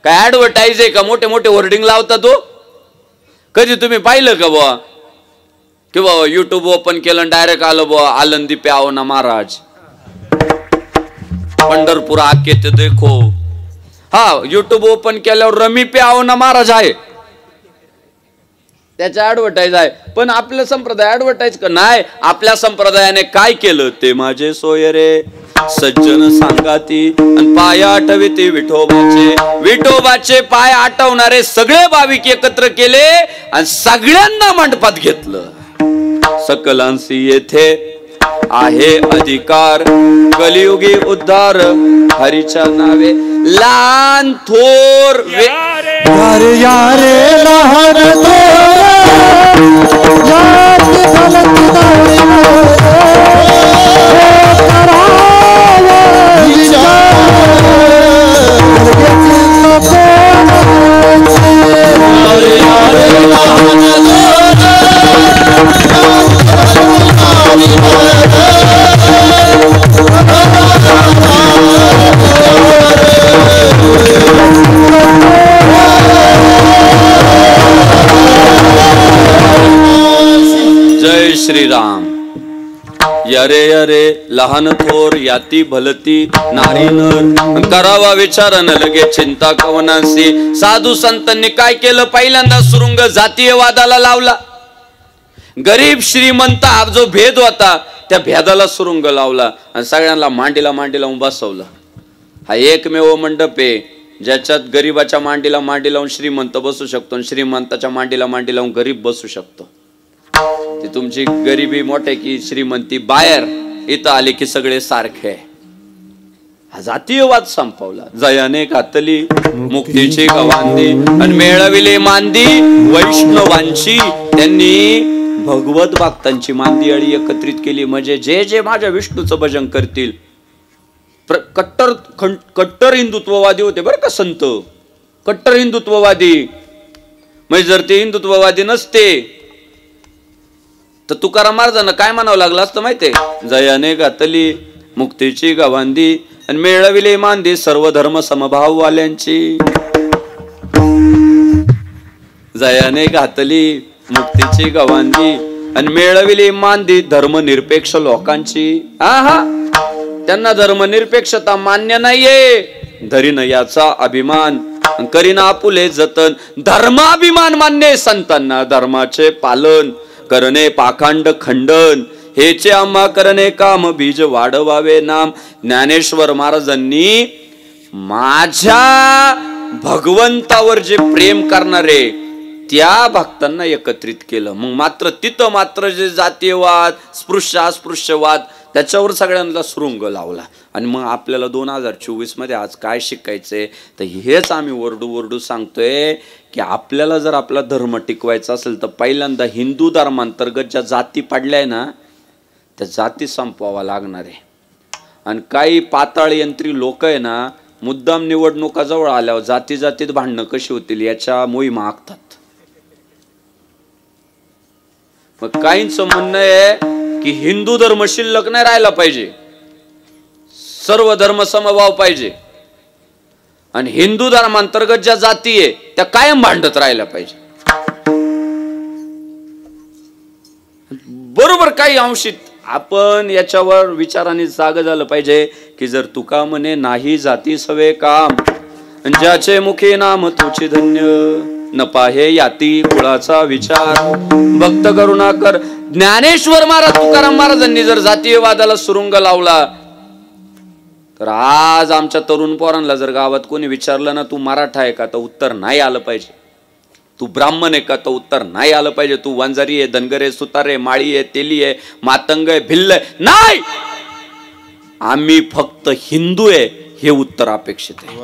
काय ऍडव्हर्टाइज आहे का? मोठे मोठे होर्डिंग लावता तो कधी तुम्ही पाहिलं का बुवा? किंवा युट्यूब ओपन केलं डायरेक्ट आलं बुवा, आलंदी पे आओ ना महाराज, पंढरपूर आके ते देखो. हा, युट्यूब ओपन केल्यावर रमी पे आओ ना महाराज आहे, त्याच्या ऍडव्हर्टाइज आहे. पण आपला संप्रदाय ऍडव्हर्टाइज का नाही. आपल्या संप्रदायाने काय केलं? ते माझे सोयरे सज्जन सांगाती आणि पाय आठविते विठोबाचे. विठोबाचे पाय आठवणारे सगळे भाविक एकत्र केले आणि सगळ्यांना मंडपात घेतलं. सकलांसी येथे आहे अधिकार, कलियुगी उद्धार हरीच्या नावे. लहान थोर यारे यारे लहान जय श्रीराम. यरे यरे लहान थोर याती भलती नारी नर, करावा विचार न लगे चिंता कवनांसी. साधू संतांनी काय केलं? पहिल्यांदा सुरुंग जातीयवादाला लावला. गरीब श्रीमंत हा जो भेद होता त्या भेदाला सुरुंग लावला आणि सगळ्यांना मांडीला लावून बसवलं. हा एकमेव मंडप आहे ज्याच्यात गरीबाच्या मांडीला मांडी लावून श्रीमंत बसू शकतो आणि श्रीमंताच्या मांडीला मांडी लावून गरीब बसू शकतो. ती तुमची गरिबी मोठे की श्रीमंती बाहेर, इथं आले की सगळे सारखे. हा जातीयवाद संपवला. जयाने घातली मुक्तीची गवांदी आणि मेळविले मांदी वैष्णवांची. त्यांनी भगवत भक्तांची मांदी अळी एकत्रित केली. म्हणजे जे जे माझ्या विष्णूचं भजन करतील, कट्टर हिंदुत्ववादी होते बरं का संत, कट्टर हिंदुत्ववादी. म्हणजे जर ते हिंदुत्ववादी नसते तर तुकाराम महाराजांना काय म्हणावं लागलं असतं माहितीये? जयाने घातली मुक्तीची गवांदी आणि मेळविले मांदी सर्व धर्म समभाव वाल्यांची. जयाने घातली मुक्तीची गवांदी आणि मेळविले मांदी धर्मनिरपेक्ष लोकांची. हा, त्यांना धर्मनिरपेक्षता मान्य नाहीये. धरीन याचा अभिमान करीन आपुले जतन. धर्माभिमान मान्य संतांना, धर्माचे पालन करणे पाखंड खंडन. हेचे आम्हा करणे काम बीज वाढवावे नाम. ज्ञानेश्वर महाराजांनी माझ्या भगवंतावर जे प्रेम करणारे त्या भक्तांना एकत्रित केलं. मग मात्र तिथं मात्र जे जातीयवाद, स्पृश्य अस्पृश्यवाद त्याच्यावर सगळ्यांना सुरुंग लावला. आणि मग आपल्याला 2024 मध्ये आज काय शिकायचंय? तर हेच आम्ही ओरडू सांगतोय की आपल्याला जर आपला धर्म टिकवायचा असेल तर पहिल्यांदा हिंदू धर्मांतर्गत ज्या जाती पडल्याय ना त्या जाती संपवावा लागणार आहे. आणि काही पाताळ यंत्री लोक आहे ना, मुद्दाम निवडणुका जवळ आल्यावर जातीत भांडणं कशी होतील याच्या मोहिमा आखतात. मग काहींचं म्हणणं आहे की हिंदू धर्म शिल्लक नाही राहायला पाहिजे, सर्व धर्म समभाव पाहिजे आणि हिंदू धर्मांतर्गत ज्या जाती आहे त्या कायम भांडत राहायला पाहिजे. बरोबर काही अंशित आपण याच्यावर विचाराने जाग झालं पाहिजे की जर तुका म्हणे नाही जाती सवे काम ज्याचे मुखी नाम तुची धन्य न पाहे याती कुळाचा विचार भक्त करुणाकर ज्ञानेश्वर महाराज तुकाराम महाराजांनी जर जातीयवादाला सुरुंग लावला तर आज आमच्या तरुण पोरांना जर गावात कोणी विचारलं ना तू मराठा आहे का तर उत्तर नाही आलं पाहिजे. तू ब्राह्मण आहे का तर उत्तर नाही आलं पाहिजे. तू वंजारी आहे, धनगर आहे, सुतार आहे, माळी आहे, तेली आहे, मातंग आहे, भिल्ल आहे, नाही आम्ही फक्त हिंदू आहे हे उत्तर अपेक्षित आहे.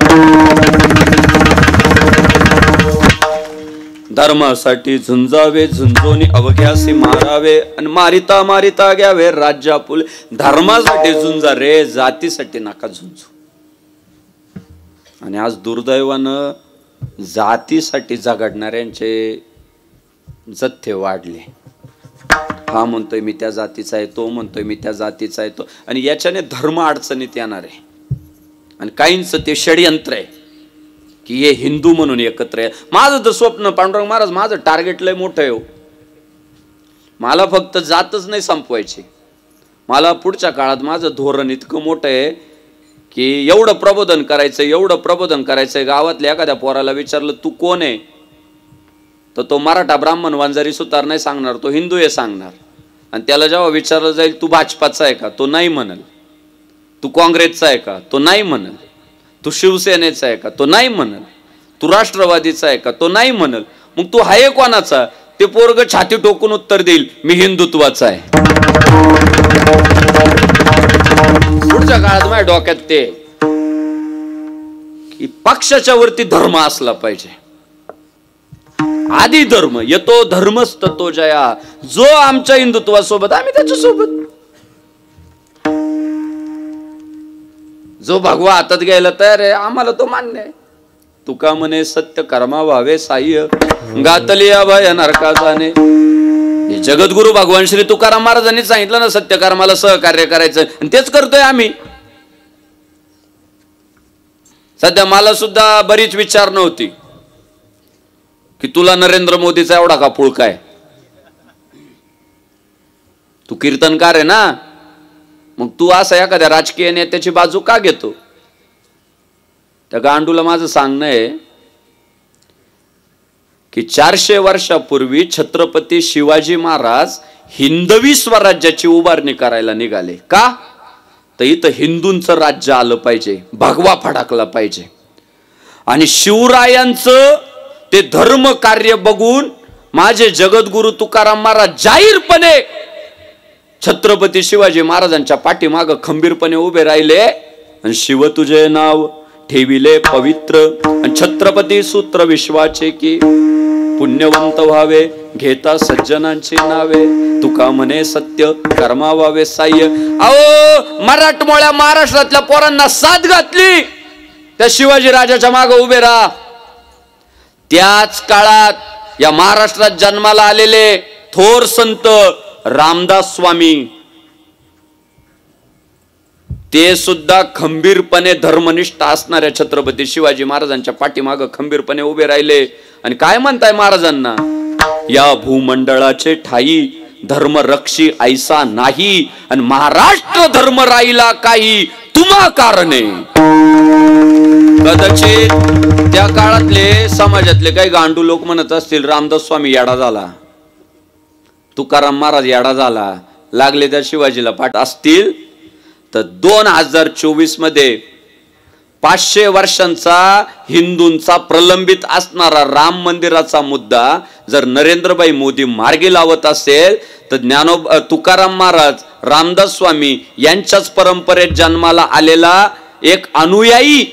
धर्मासाठी झुंजावे झुंजोनी अवघ्यासी मारावे आणि मारिता मारिता घ्यावे राज्य आपुले. धर्मासाठी झुंजा रे, जातीसाठी नका झुंजू. आणि आज दुर्दैवानं जातीसाठी झगडणाऱ्यांचे जथ्थे वाढले. हा म्हणतोय मी त्या जातीचा आहे, तो म्हणतोय मी त्या जातीचा आहे, तो आणि याच्याने धर्म अडचणीत येणार आहे. आणि काहींचं ते षडयंत्र आहे की हे हिंदू म्हणून एकत्र आहे. माझं तर स्वप्न पांडुरंग महाराज माझं टार्गेट लय मोठं आहे. मला फक्त जातच नाही संपवायची. मला पुढच्या काळात माझं धोरण इतकं मोठं आहे की एवढं प्रबोधन करायचं, एवढं प्रबोधन करायचंय. गावातल्या एखाद्या पोराला विचारलं तू कोण आहे तर तो मराठा ब्राह्मण वंजारी सुतार नाही सांगणार, तो हिंदू आहे सांगणार. आणि त्याला जेव्हा विचारलं जाईल तू भाजपाचा आहे का तो नाही म्हणल, तू काँग्रेसचा आहे का तो नाही म्हणल, तू शिवसेनेचा आहे का तो नाही म्हणल, तू राष्ट्रवादीचा आहे का तो नाही म्हणल. मग तू आहे कोणाचा ते पोरग छाती टोकून उत्तर देईल मी हिंदुत्वाचा आहे. पुढच्या काळात माझ्या डोक्यात ते की पक्षाच्या वरती धर्म असला पाहिजे. आधी धर्म येतो धर्मस्ततो जया. जो आमच्या हिंदुत्वासोबत आम्ही त्याच्यासोबत. जो भगवा हातात घ्यायला तयार आहे आम्हाला तो मान्य आहे. तुका म्हणे सत्य कर्मा व्हावे साह्य गातली अभय नरका जाणे. हे जगद्गुरु भगवान श्री तुकाराम महाराजांनी सांगितलं ना सत्य कर्माला सहकार्य करायचं आणि तेच करतोय आम्ही. सध्या मला सुद्धा बरीच विचार नव्हती की तुला नरेंद्र मोदीचा एवढा का पुळका आहे. तू कीर्तनकार आहे ना, मग तू असा एखाद्या राजकीय नेत्याची बाजू का घेतो. त्या गांडूला माझं सांगणं आहे की 400 वर्षापूर्वी छत्रपती शिवाजी महाराज हिंदवी स्वराज्याची उभारणी करायला निघाले. का तर इथं हिंदूंचं राज्य आलं पाहिजे, भगवा फडकला पाहिजे. आणि शिवरायांचं ते धर्म कार्य बघून माझे जगद्गुरु तुकाराम महाराज जाहीरपणे छत्रपती शिवाजी महाराजांच्या पाठीमाग खंबीरपणे उभे राहिले आणि शिव तुझे नाव ठेविले पवित्र आणि छत्रपती सूत्र विश्वाचे की पुण्यवंत व्हावे घेता सज्जनांची नावे तुका म्हणे सत्य कर्मा व्हावे साह्य. अहो मराठमोळ्या महाराष्ट्रातल्या पोरांना साथ घातली त्या शिवाजी राजाच्या मागे उभे राहा. त्याच काळात या महाराष्ट्रात जन्माला आलेले थोर संत रामदास स्वामी ते सुद्धा खंबीरपणे धर्मनिष्ठ असणाऱ्या छत्रपती शिवाजी महाराजांच्या पाठीमागे खंबीरपणे उभे राहिले. आणि काय म्हणताय महाराजांना, या भूमंडळाचे ठाई धर्म रक्षी ऐसा नाही आणि महाराष्ट्र धर्म राहिला काही तुम्हा कारणे. कदाचित त्या काळातले समाजातले काही गांडू लोक म्हणत असतील रामदास स्वामी येडा झाला, तुकाराम महाराज येडा झाला, लागले त्या शिवाजीला पाठ असतील. तर 2024 मध्ये 500 वर्षांचा हिंदूंचा प्रलंबित असणारा राम मंदिराचा मुद्दा जर नरेंद्रभाई मोदी मार्गी लावत असेल तर तुकाराम महाराज रामदास स्वामी यांच्याच परंपरेत जन्माला आलेला एक अनुयायी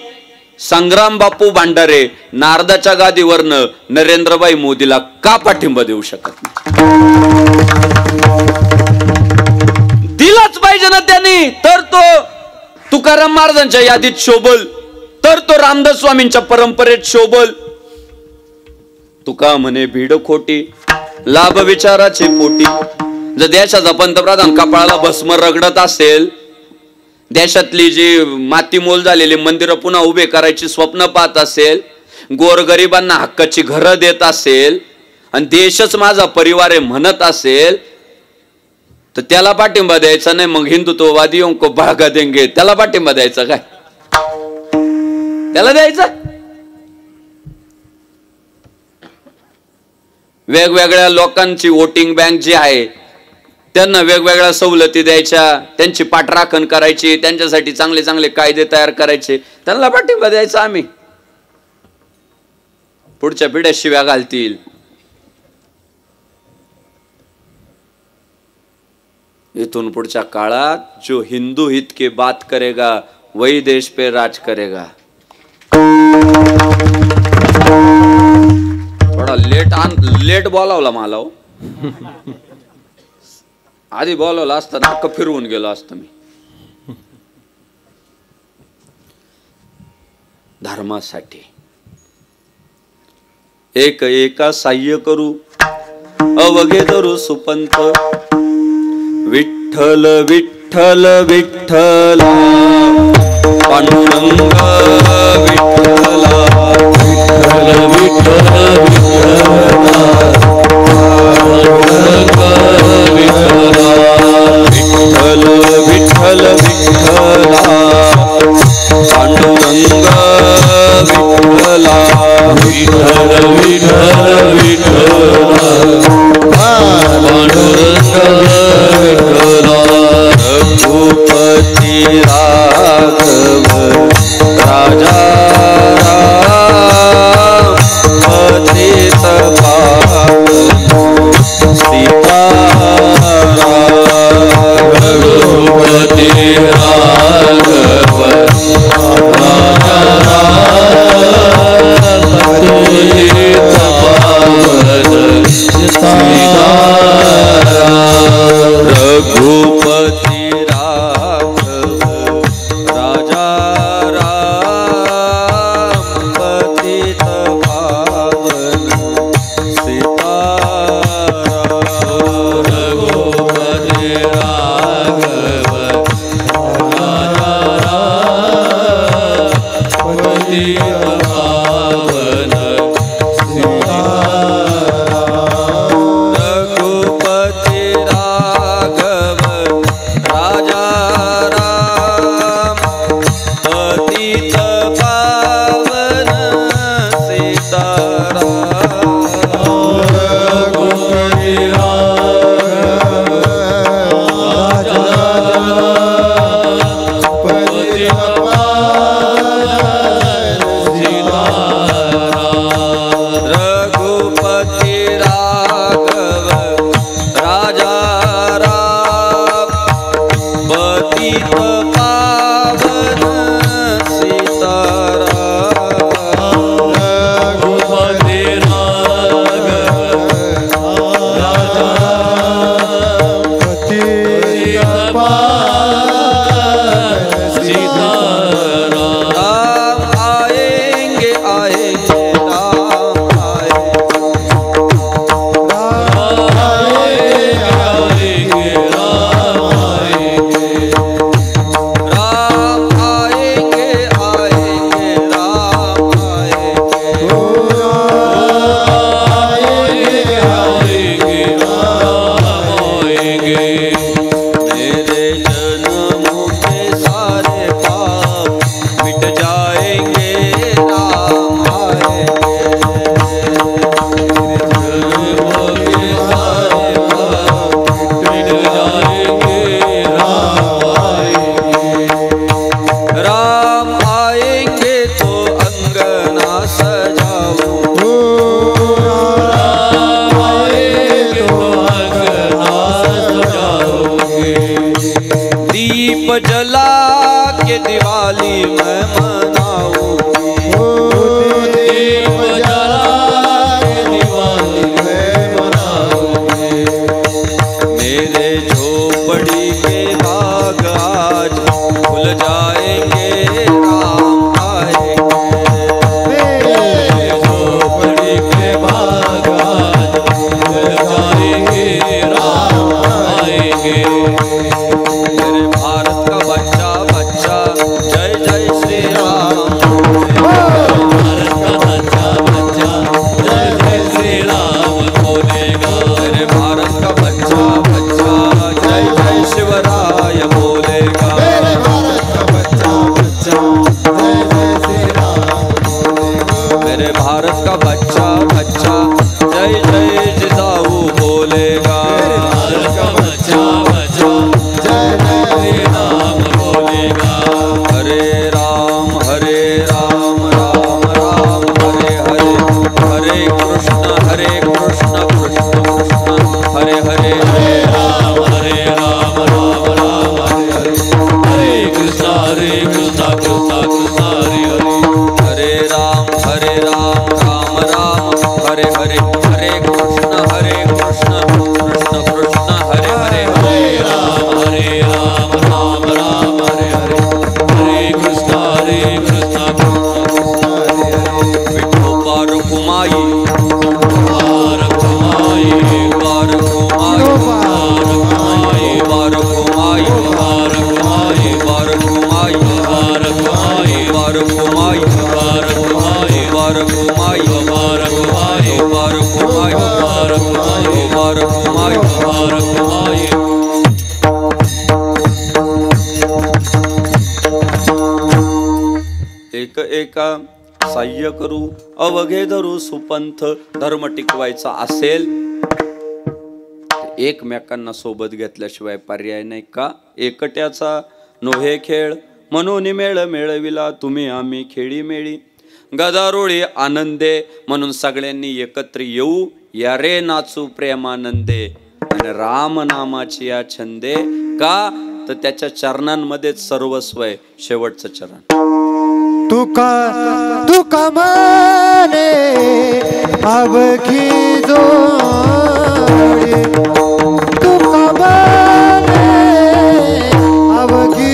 संग्राम बापू भांडारे नारदाच्या गादीवरनं नरेंद्रभाई मोदीला का पाठिंबा देऊ शकत नाही. दिलाच पाहिजे ना त्यांनी, तर तो तुकाराम महाराजांच्या यादीत शोभल, तर तो रामदास स्वामींच्या परंपरेत शोभल. तुका म्हणे भीड खोटी लाभ विचाराचे पोटी. जर देशाचा पंतप्रधान कपाळाला भस्म रगडत असेल, देशातली जी मातीमोल झालेली मंदिरं पुन्हा उभे करायची स्वप्न पाहत असेल, गोरगरिबांना हक्काची घरं देत असेल आणि देशच माझा परिवार आहे म्हणत असेल, तर त्याला पाठिंबा द्यायचा नाही, मग हिंदुत्ववादियों को भागा देंगे त्याला पाठिंबा द्यायचा काय? त्याला द्यायचा? वेगवेगळ्या लोकांची वोटिंग बँक जी आहे त्यांना वेगवेगळ्या सवलती द्यायच्या, त्यांची पाठराखण करायची, त्यांच्यासाठी चांगले चांगले कायदे तयार करायचे, त्यांना पाठिंबा द्यायचा आम्ही. पुढच्या पिढ्या शिव्या घालतील. इथून पुढच्या काळात जो हिंदू हित की बात करेगा वही देश पे राज करेगा. थोडा लेट बोलावला मला हो. आधी बोलावला असता नाक फिरवून गेलो असतं मी. धर्मासाठी एक एका साह्य करू अवघे धरू सुपंत. विठ्ठल विठ्ठल विठ्ठला पांडुरंग विठ्ठला विठ्ठल विठ्ठल विठ्ठला पांडुरंग विठ्ठला विठ्ठल विठ्ठल विठ्ठला पांडुरंग विठ्ठला विठ्ठल विठ्ठल विठ्ठला पांडुरंग रघुपती राघव राजा राम पतित पावन सीताराम. रघुपती राघव राजा राम पतित पावन सीताराम. रघुपती राघव राजा राम पतित पावन सीताराम. रघुपती राघव राजा राम पतित पावन सीताराम. रघुपती राघव राजा राम पतित पावन सीताराम. रघुपती राघव राजा राम पतित पावन सीताराम. रघुपती राघव राजा राम पतित पावन सीताराम. रघुपती राघव राजा पतित पावन सीताराम. राम आएंगे आएंगे राम आएंगे राम आएंगे राम आएंगे आएंगे राम आएंगे आएंगे राम आएंगे. मेरे जन्मों के सारे पाप मिट जाएंगे राम आएंगे. जन्मों के सारे पाप मिट जाएंगे राम आएंगे. राम आएंगे तो अंगना सजाओ. राम आएंगे तो अंगना सजाओगे. दीप जला के दिवाली मैं मनाऊंगी. दीप जला के दिवाली मैं मनाऊंगी. मेरे झोपड़ी के बाग आज खुल जाएंगे राम आएंगे. मेरे झोपड़ी के बाग आज खुल जाएंगे राम आएंगे. मेरे भारत का बच्चा बच्चा जय जय श्री राम. भारत का बच्चा बच्चा जय जय श्री राम बोलेगा. मेरे भारत का बच्चा बच्चा जय पाय मुबारक आए। एक एका साह्य करू अवघे धरू सुपंथ धर्म टिकवायचा असेल एकमेकांना सोबत घेतल्याशिवाय पर्याय नाही का? एकट्याचा नोहे खेळ म्हणून मेळ मेळविला तुम्ही आम्ही खेळी मेळी गदारोळी आनंदे म्हणून सगळ्यांनी एकत्र येऊ या रे नाचू प्रेमानंदे आणि राम नामाची या छंदे का तर त्याच्या चरणांमध्येच सर्वस्व आहे। शेवटचं चरण तुका तुका माने अवघी जोडी तुका माने अवघी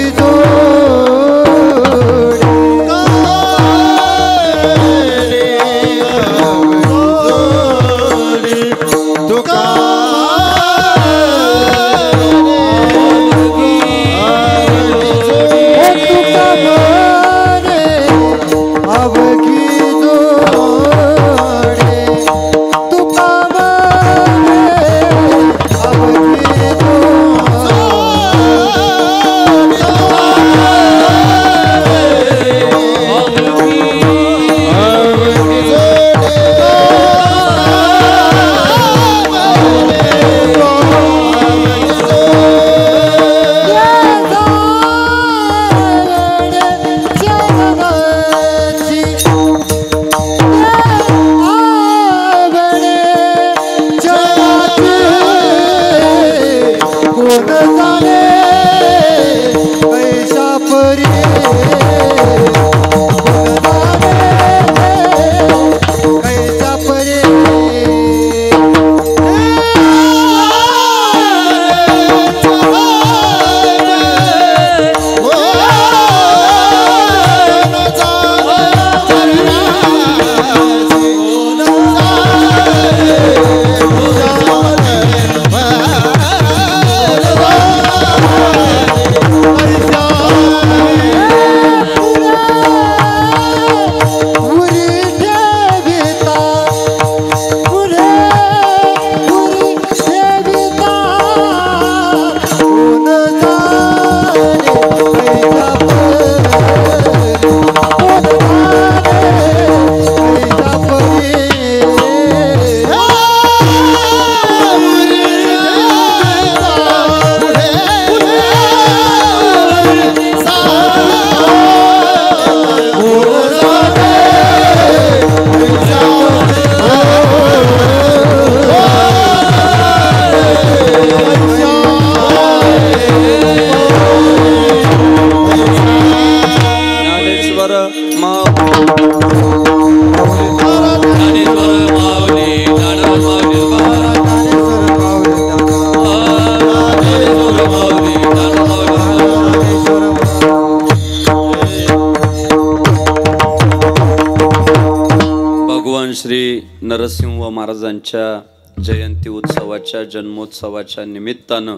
नरसिंह महाराजांच्या जयंती उत्सवाच्या जन्मोत्सवाच्या निमित्तानं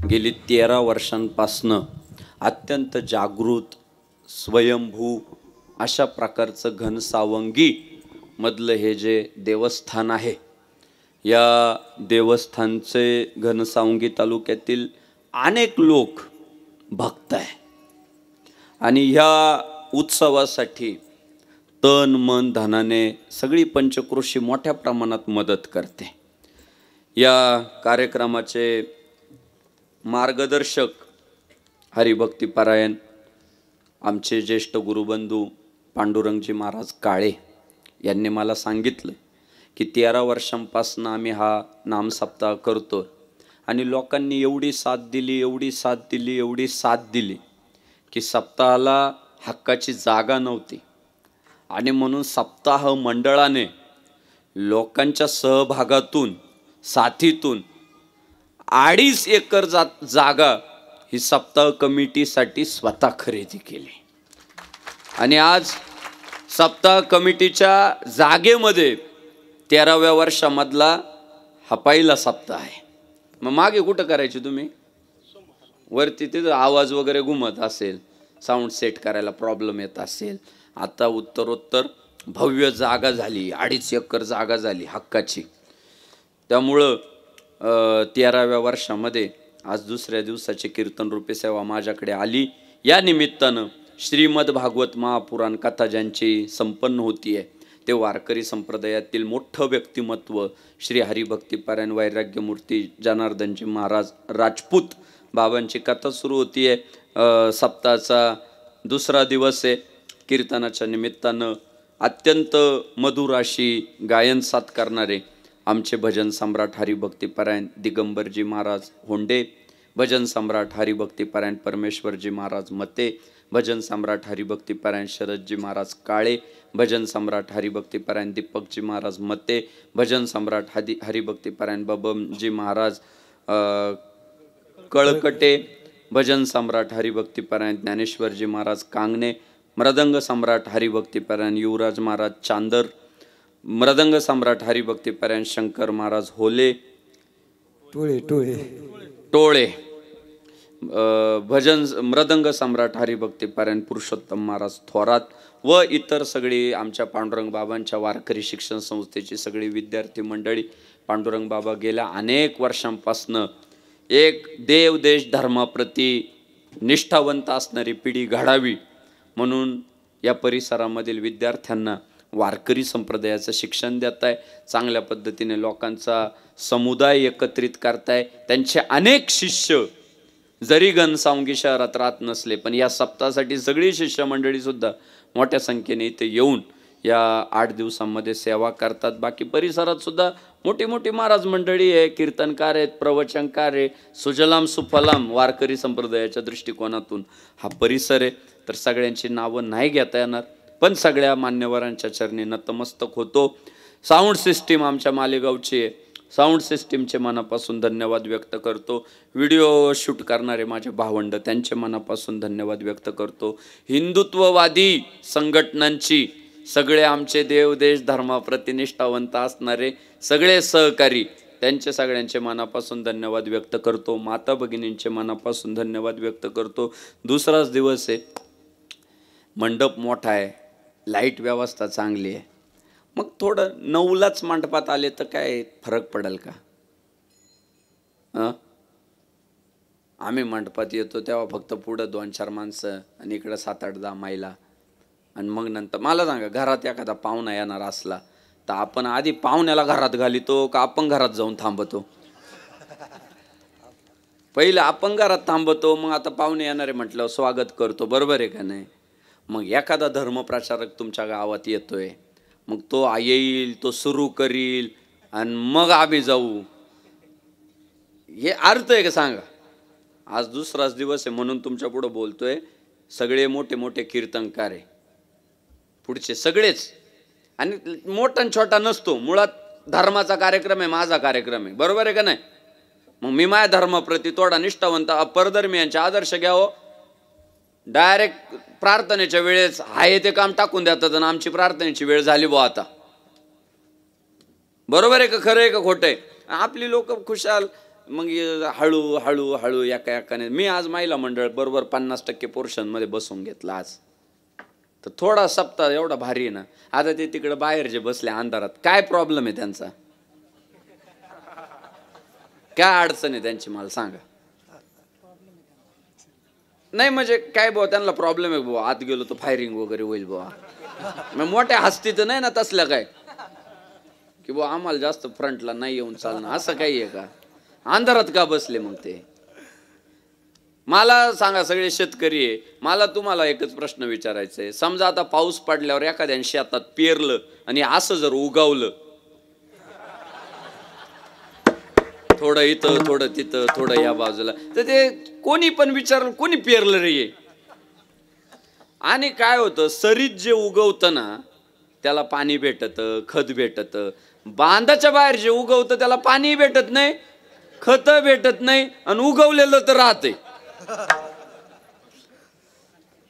गेली 13 वर्षांपासनं अत्यंत जागृत स्वयंभू अशा प्रकारचं घनसावंगी मधलं हे जे देवस्थान आहे या देवस्थानचे घनसावंगी तालुक्यातील अनेक लोक भक्त आहे आणि ह्या उत्सवासाठी तन मन धनाने सगळी पंचक्रोशी मोठ्या प्रमाणात मदत करते। या कार्यक्रमाचे मार्गदर्शक हरिभक्तीपरायण आमचे ज्येष्ठ गुरुबंधू पांडुरंगजी महाराज काळे यांनी मला सांगितलं की 13 वर्षांपासून आम्ही हा नामसप्ताह करतो आणि लोकांनी एवढी साथ दिली की सप्ताहाला हक्काची जागा नव्हती आणि म्हणून सप्ताह मंडळाने लोकांच्या सहभागातून साथीतून 2.5 एकर जागा ही सप्ताह कमिटीसाठी स्वतः खरेदी केली आणि आज सप्ताह कमिटीच्या जागेमध्ये 13व्या वर्षामधला हा पहिला सप्ताह आहे। मग मागे कुठं करायची तुम्ही? वरती तिथं आवाज वगैरे घुमत असेल, साऊंड सेट करायला प्रॉब्लेम येत असेल, आता उत्तरोत्तर भव्य जागा झाली, 2.5 एकर जागा झाली हक्काची। त्यामुळं 13व्या वर्षामध्ये आज दुसऱ्या दिवसाची कीर्तन रूपी सेवा माझ्याकडे आली. या निमित्तानं श्रीमद भागवत महापुराण कथा ज्यांची संपन्न होती आहे ते वारकरी संप्रदायातील मोठं व्यक्तिमत्व श्री हरिभक्तीपारायण वैराग्यमूर्ती जनार्दनजी महाराज राजपूत बाबांची कथा सुरू होती आहे. सप्ताहाचा दुसरा दिवस आहे. कीर्तनाच्या निमित्तानं अत्यंत मधुर अशी गायन साथ करणारे आमचे भजन सम्राट हरिभक्तीपारायण दिगंबरजी महाराज होंडे, भजन सम्राट हरिभक्तीपारायण परमेश्वरजी महाराज मते, भजन सम्राट हरिभक्तीपारायण शरदजी महाराज काळे, भजन सम्राट हरिभक्तीपारायण दीपकजी महाराज मते, भजन सम्राट हरिभक्तीपारायण बबनजी महाराज कळकटे, भजन सम्राट हरिभक्तीपारायण ज्ञानेश्वरजी महाराज कांगणे, मृदंग सम्राट हरिभक्तीपारायण युवराज महाराज चांदर, मृदंग सम्राट हरिभक्तीपारायण शंकर महाराज होले टोळे, भजन मृदंग सम्राट हरिभक्तीपारायण पुरुषोत्तम महाराज थोरात व इतर सगळी आमच्या पांडुरंग बाबांच्या वारकरी शिक्षण संस्थेची सगळी विद्यार्थी मंडळी. पांडुरंग बाबा गेल्या अनेक वर्षांपासनं एक देव देश धर्माप्रती निष्ठावंत असणारी पिढी घडावी म्हणून या परिसरामधील विद्यार्थ्यांना वारकरी संप्रदायाचं शिक्षण देताय. चांगल्या पद्धतीने लोकांचा समुदाय एकत्रित करताय. त्यांचे अनेक शिष्य जरी घनसावंगी शहरात राहत नसले पण या सप्ताहासाठी सगळी शिष्यमंडळी सुद्धा मोठ्या संख्येने इथे येऊन या 8 दिवसांमध्ये सेवा करतात. बाकी परिसरात सुद्धा मोठी मोठी महाराज मंडळी आहे, कीर्तनकार आहेत, प्रवचनकार आहे. सुजलाम सुफलाम वारकरी संप्रदायाच्या दृष्टिकोनातून हा परिसर आहे. तर सगळ्यांची नावं नाही घेता येणार पण सगळ्या मान्यवरांच्या चरणी नतमस्तक होतो. साऊंड सिस्टीम आमच्या मालेगावची आहे. साऊंड सिस्टीमचे मनापासून धन्यवाद व्यक्त करतो. व्हिडिओ शूट करणारे माझे भावंड त्यांचे मनापासून धन्यवाद व्यक्त करतो. हिंदुत्ववादी संघटनांची सगळे आमचे देव देश धर्माप्रती निष्ठावंत असणारे सगळे सहकारी त्यांचे सगळ्यांचे मनापासून धन्यवाद व्यक्त करतो. माता भगिनींचे मनापासून धन्यवाद व्यक्त करतो. दुसराच दिवस आहे. मंडप मोठा आहे, लाईट व्यवस्था चांगली आहे. मग थोडं 9लाच मंडपात आले तर काय फरक पडेल का? आम्ही मंडपात येतो तेव्हा फक्त पुढं 2-4 माणसं आणि इकडं 7-8-10 महिला आणि मग नंतर मला सांगा घरात एखादा पाहुणा येणार असला तर आपण आधी पाहुण्याला घरात घालितो का आपण घरात जाऊन थांबतो? पहिलं आपण घरात थांबतो मग आता पाहुणे येणारे म्हटलं स्वागत करतो. बरोबर आहे का नाही? मग एखादा धर्मप्रचारक तुमच्या गावात येतोय मग तो येईल, तो सुरू करील आणि मग आम्ही जाऊ. हे अर्थ आहे का सांगा? आज दुसराच दिवस आहे म्हणून तुमच्या पुढं बोलतोय. सगळे मोठे मोठे कीर्तनकार आहे पुढचे सगळेच आणि मोठा छोटा नसतो. मुळात धर्माचा कार्यक्रम आहे, माझा कार्यक्रम आहे. बरोबर आहे का नाही? मग मी माझ्या धर्माप्रती थोडा निष्ठावंत परधर्मीयांचे आदर्श घ्यावं. डायरेक्ट प्रार्थनेच्या वेळेस आहे ते काम टाकून देतात आणि आमची प्रार्थनेची वेळ झाली बुवा आता. बरोबर आहे का? खरं आहे का खोटं आहे? आपली लोक खुशाल मग हळू हळू हळू एका एकाने. मी आज महिला मंडळ बरोबर 50% पोर्शनमध्ये बसून घेतला आज. तर थोडा सप्ताह एवढा भारी आहे ना. आता ते तिकडे बाहेर जे बसले अंधारात काय प्रॉब्लेम आहे त्यांचा? काय अडचण आहे त्यांची मला सांगा. नाही म्हणजे काय बुवा त्यांना प्रॉब्लेम आहे बुवा आत गेलो तर फायरिंग वगैरे होईल बुवा. मग मोठ्या हस्ती तर नाही ना तसल्या काय की बुवा आम्हाला जास्त फ्रंटला नाही येऊन चालणं असं काही आहे का? अंधारात का बसले मग ते? मला सांगा सगळे शेतकरी आहे. मला तुम्हाला एकच प्रश्न विचारायचा आहे. समजा आता पाऊस पडल्यावर एखाद्या शेतात पेरलं आणि असं जर उगवलं थोडं इथं थोडं तिथं थोडं या बाजूला तर ते कोणी पण विचारलं कोणी पेरलं रे? आणि काय होतं सरीत जे उगवतं ना त्याला पाणी भेटतं, खत भेटतं. बांधाच्या बाहेर जे उगवतं त्याला पाणी भेटत नाही, खत भेटत नाही आणि उगवलेलं तर राहते.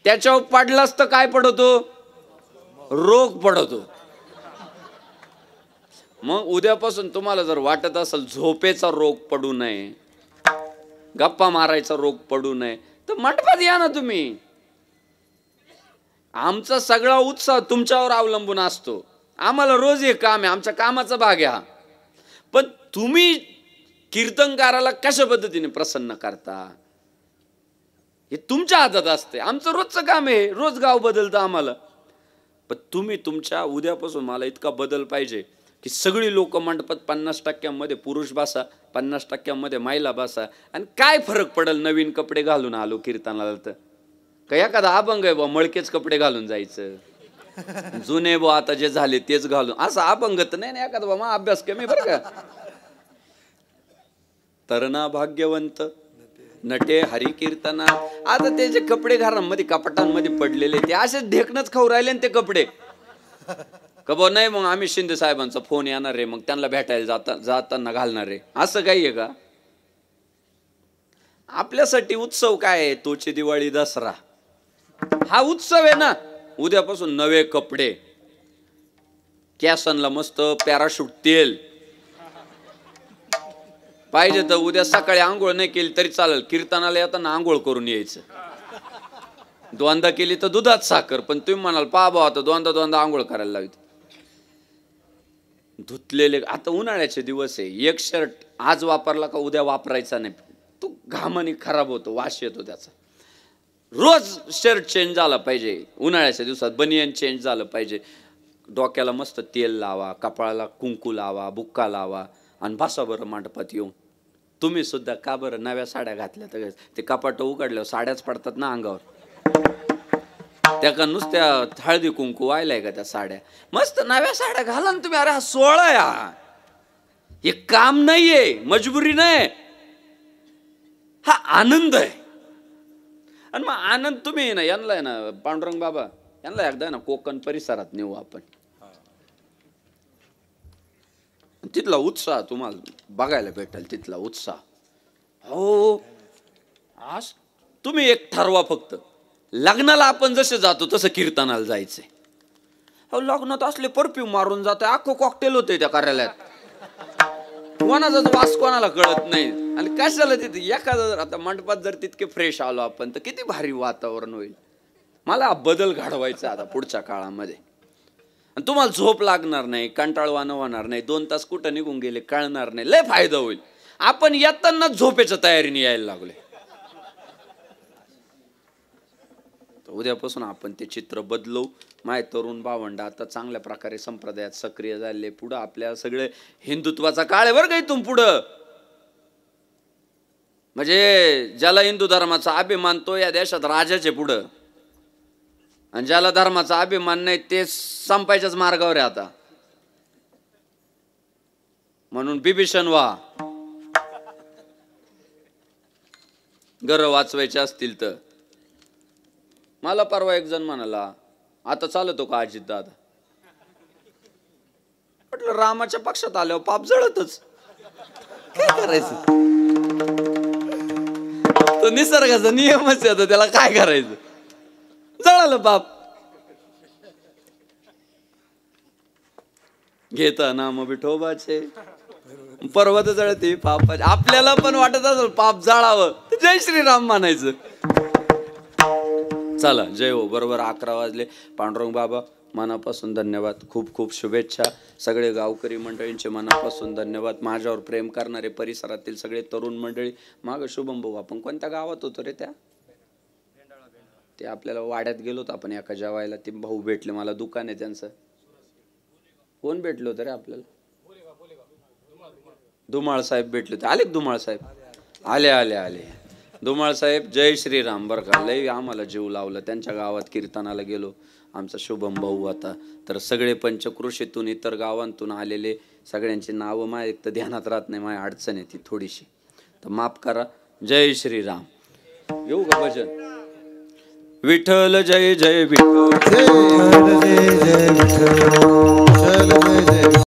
त्याच्यावर पडलाच तर काय पडतो? रोग पडतो. मग उद्यापासून तुम्हाला जर वाटत असेल झोपेचा रोग पडू नये, गप्पा मारायचा रोग पडू नये तर मंडपात या ना तुम्ही. आमचा सगळा उत्साह तुमच्यावर अवलंबून असतो. आम्हाला रोज एक काम आहे, आमच्या कामाचा भाग आहे हा. पण तुम्ही कीर्तनकाराला कशा पद्धतीने प्रसन्न करता हे तुमच्या हातात असते. आमचं रोजचं काम आहे, रोज गाव बदलतं आम्हाला. पण तुम्ही तुमच्या उद्यापासून मला इतका बदल पाहिजे की सगळी लोक मंडपात 50% पुरुष बसा, 50% महिला बसा. आणि काय फरक पडेल नवीन कपडे घालून आलो कीर्तनाला तर? काय एखादा अभंग आहे बा मळकेच कपडे घालून जायचं, जुने बा आता जे झाले तेच घालून, असं अभंग तर नाही ना एखादा बा अभ्यास कमी बरं का. तरणा भाग्यवंत नटे हरी कीर्तना. आता ते जे कपडे घरांमध्ये कपाटांमध्ये पडलेले ते असे ढेकणच खाऊ राहिले ते कपडे. कबो नाही मग आम्ही शिंदे साहेबांचा फोन येणार रे, मग त्यांना भेटायला जाताना घालणार रे, असं काही आहे का? आपल्यासाठी उत्सव काय आहे? तोची दिवाळी दसरा हा उत्सव आहे ना. उद्यापासून नवे कपडे, कॅसनला मस्त पॅराशूट तेल पाहिजे तर उद्या सकाळी आंघोळ नाही केली तरी चालेल, कीर्तनाला येताना आंघोळ करून यायचं. दोनदा केली तर दुधात साखर, पण तुम्ही म्हणाल पाबा आता दोनदा आंघोळ करायला लावते. धुतलेले आता उन्हाळ्याचे दिवस आहे, एक शर्ट आज वापरला का उद्या वापरायचा नाही, तो घामाने खराब होतो, वास येतो त्याचा. रोज शर्ट चेंज झाला पाहिजे, उन्हाळ्याच्या दिवसात बनियन चेंज झालं पाहिजे. डोक्याला मस्त तेल लावा, कपाळाला कुंकू लावा, बुक्का लावा आणि बसा बरं मंडपात येऊन. तुम्ही सुद्धा का बरं नव्या साड्या घातल्या तर ते कपाट उघडल्यावर साड्याच पडतात ना अंगावर. त्या का नुसत्या हळदी कुंकू व्हायलाय का त्या साड्या? मस्त नव्या साड्या घाला ना तुम्ही. अरे हा सोहळा या, हे काम नाहीये, मजबुरी नाही, हा आनंद आहे. आणि मग आनंद तुम्ही ना यांना आहे ना पांडुरंग बाबा यांना एकदा ना कोकण परिसरात नेऊ आपण. तिथला उत्साह तुम्हाला बघायला भेटेल, तिथला उत्साह. हो आज तुम्ही एक ठरवा फक्त, लग्नाला आपण जसे जातो तसं कीर्तनाला जायचंय. हो लग्नात असले परफ्यूम मारून जाते, अख्खं कॉकटेल होते त्या कार्यालयात, कोणाचा वास कोणाला कळत नाही. आणि कशाला तिथे एखादा आता मंडपात जर तितके फ्रेश आलो आपण तर किती भारी वातावरण होईल. मला बदल घडवायचा आता पुढच्या काळामध्ये. आणि तुम्हाला झोप लागणार नाही, कंटाळवाणं होणार नाही, 2 तास कुठं निघून गेले कळणार नाही, लय फायदा होईल. आपण येताना झोपेच्या तयारीने यायला लागले. उद्यापासून आपण ते चित्र बदलू. माय तरुण भावंड आता चांगल्या प्रकारे संप्रदायात सक्रिय झाले. पुढं आपल्या सगळे हिंदुत्वाचा काळ आहे बरं का इथून पुढं. म्हणजे ज्याला हिंदू धर्माचा अभिमान तो या देशात राजाचे पुढं, आणि ज्याला धर्माचा अभिमान नाही ते संपायच्याच मार्गावर आहे आता. म्हणून बिभीषण व्हा, घर वाचवायचे असतील तर. मला परवा एक जण म्हणाला आता चालतो का अजित दादा? म्हटलं रामाच्या पक्षात आल्यावर पाप जळतच, काय करायचं? तो निसर्गाचा नियमच आहे, त्याला काय करायचं, जळालं पाप. घेता नाम विठोबाचे पर्वत जळते पापाचे. आपल्याला पण वाटत असेल पाप जाळावं, जय श्रीराम म्हणायचं. चला जय हो. बरोबर 11 वाजले. पांडुरंग बाबा मनापासून धन्यवाद, खूप खूप शुभेच्छा. सगळे गावकरी मंडळींचे मनापासून धन्यवाद. माझ्यावर प्रेम करणारे परिसरातील सगळे तरुण मंडळी. माग शुभम भाऊ आपण कोणत्या गावात होतो रे? ते आपल्याला वाड्यात गेलो होतो आपण एका जेवायला, ते भाऊ भेटले मला, दुकान आहे त्यांचं. कोण भेटलो होतं रे आपल्याला? धुमाळ साहेब भेटले होते. आले धुमाळ साहेब? आले आले आले. धुमाळ साहेब जय श्रीराम बरं का, लय आम्हाला जीव लावलं. त्यांच्या गावात कीर्तनाला गेलो. आमचा शुभम भाऊ आता तर सगळे पंचकृषीतून इतर गावांतून आलेले सगळ्यांची नावं माझ्या एक तर ध्यानात राहत नाही, माझी अडचण आहे ती थोडीशी, तर माफ करा. जय श्रीराम. येऊ का भजन? विठ्ठल जय जय विठ्ठल, जय जय विठ्ठल, जय जय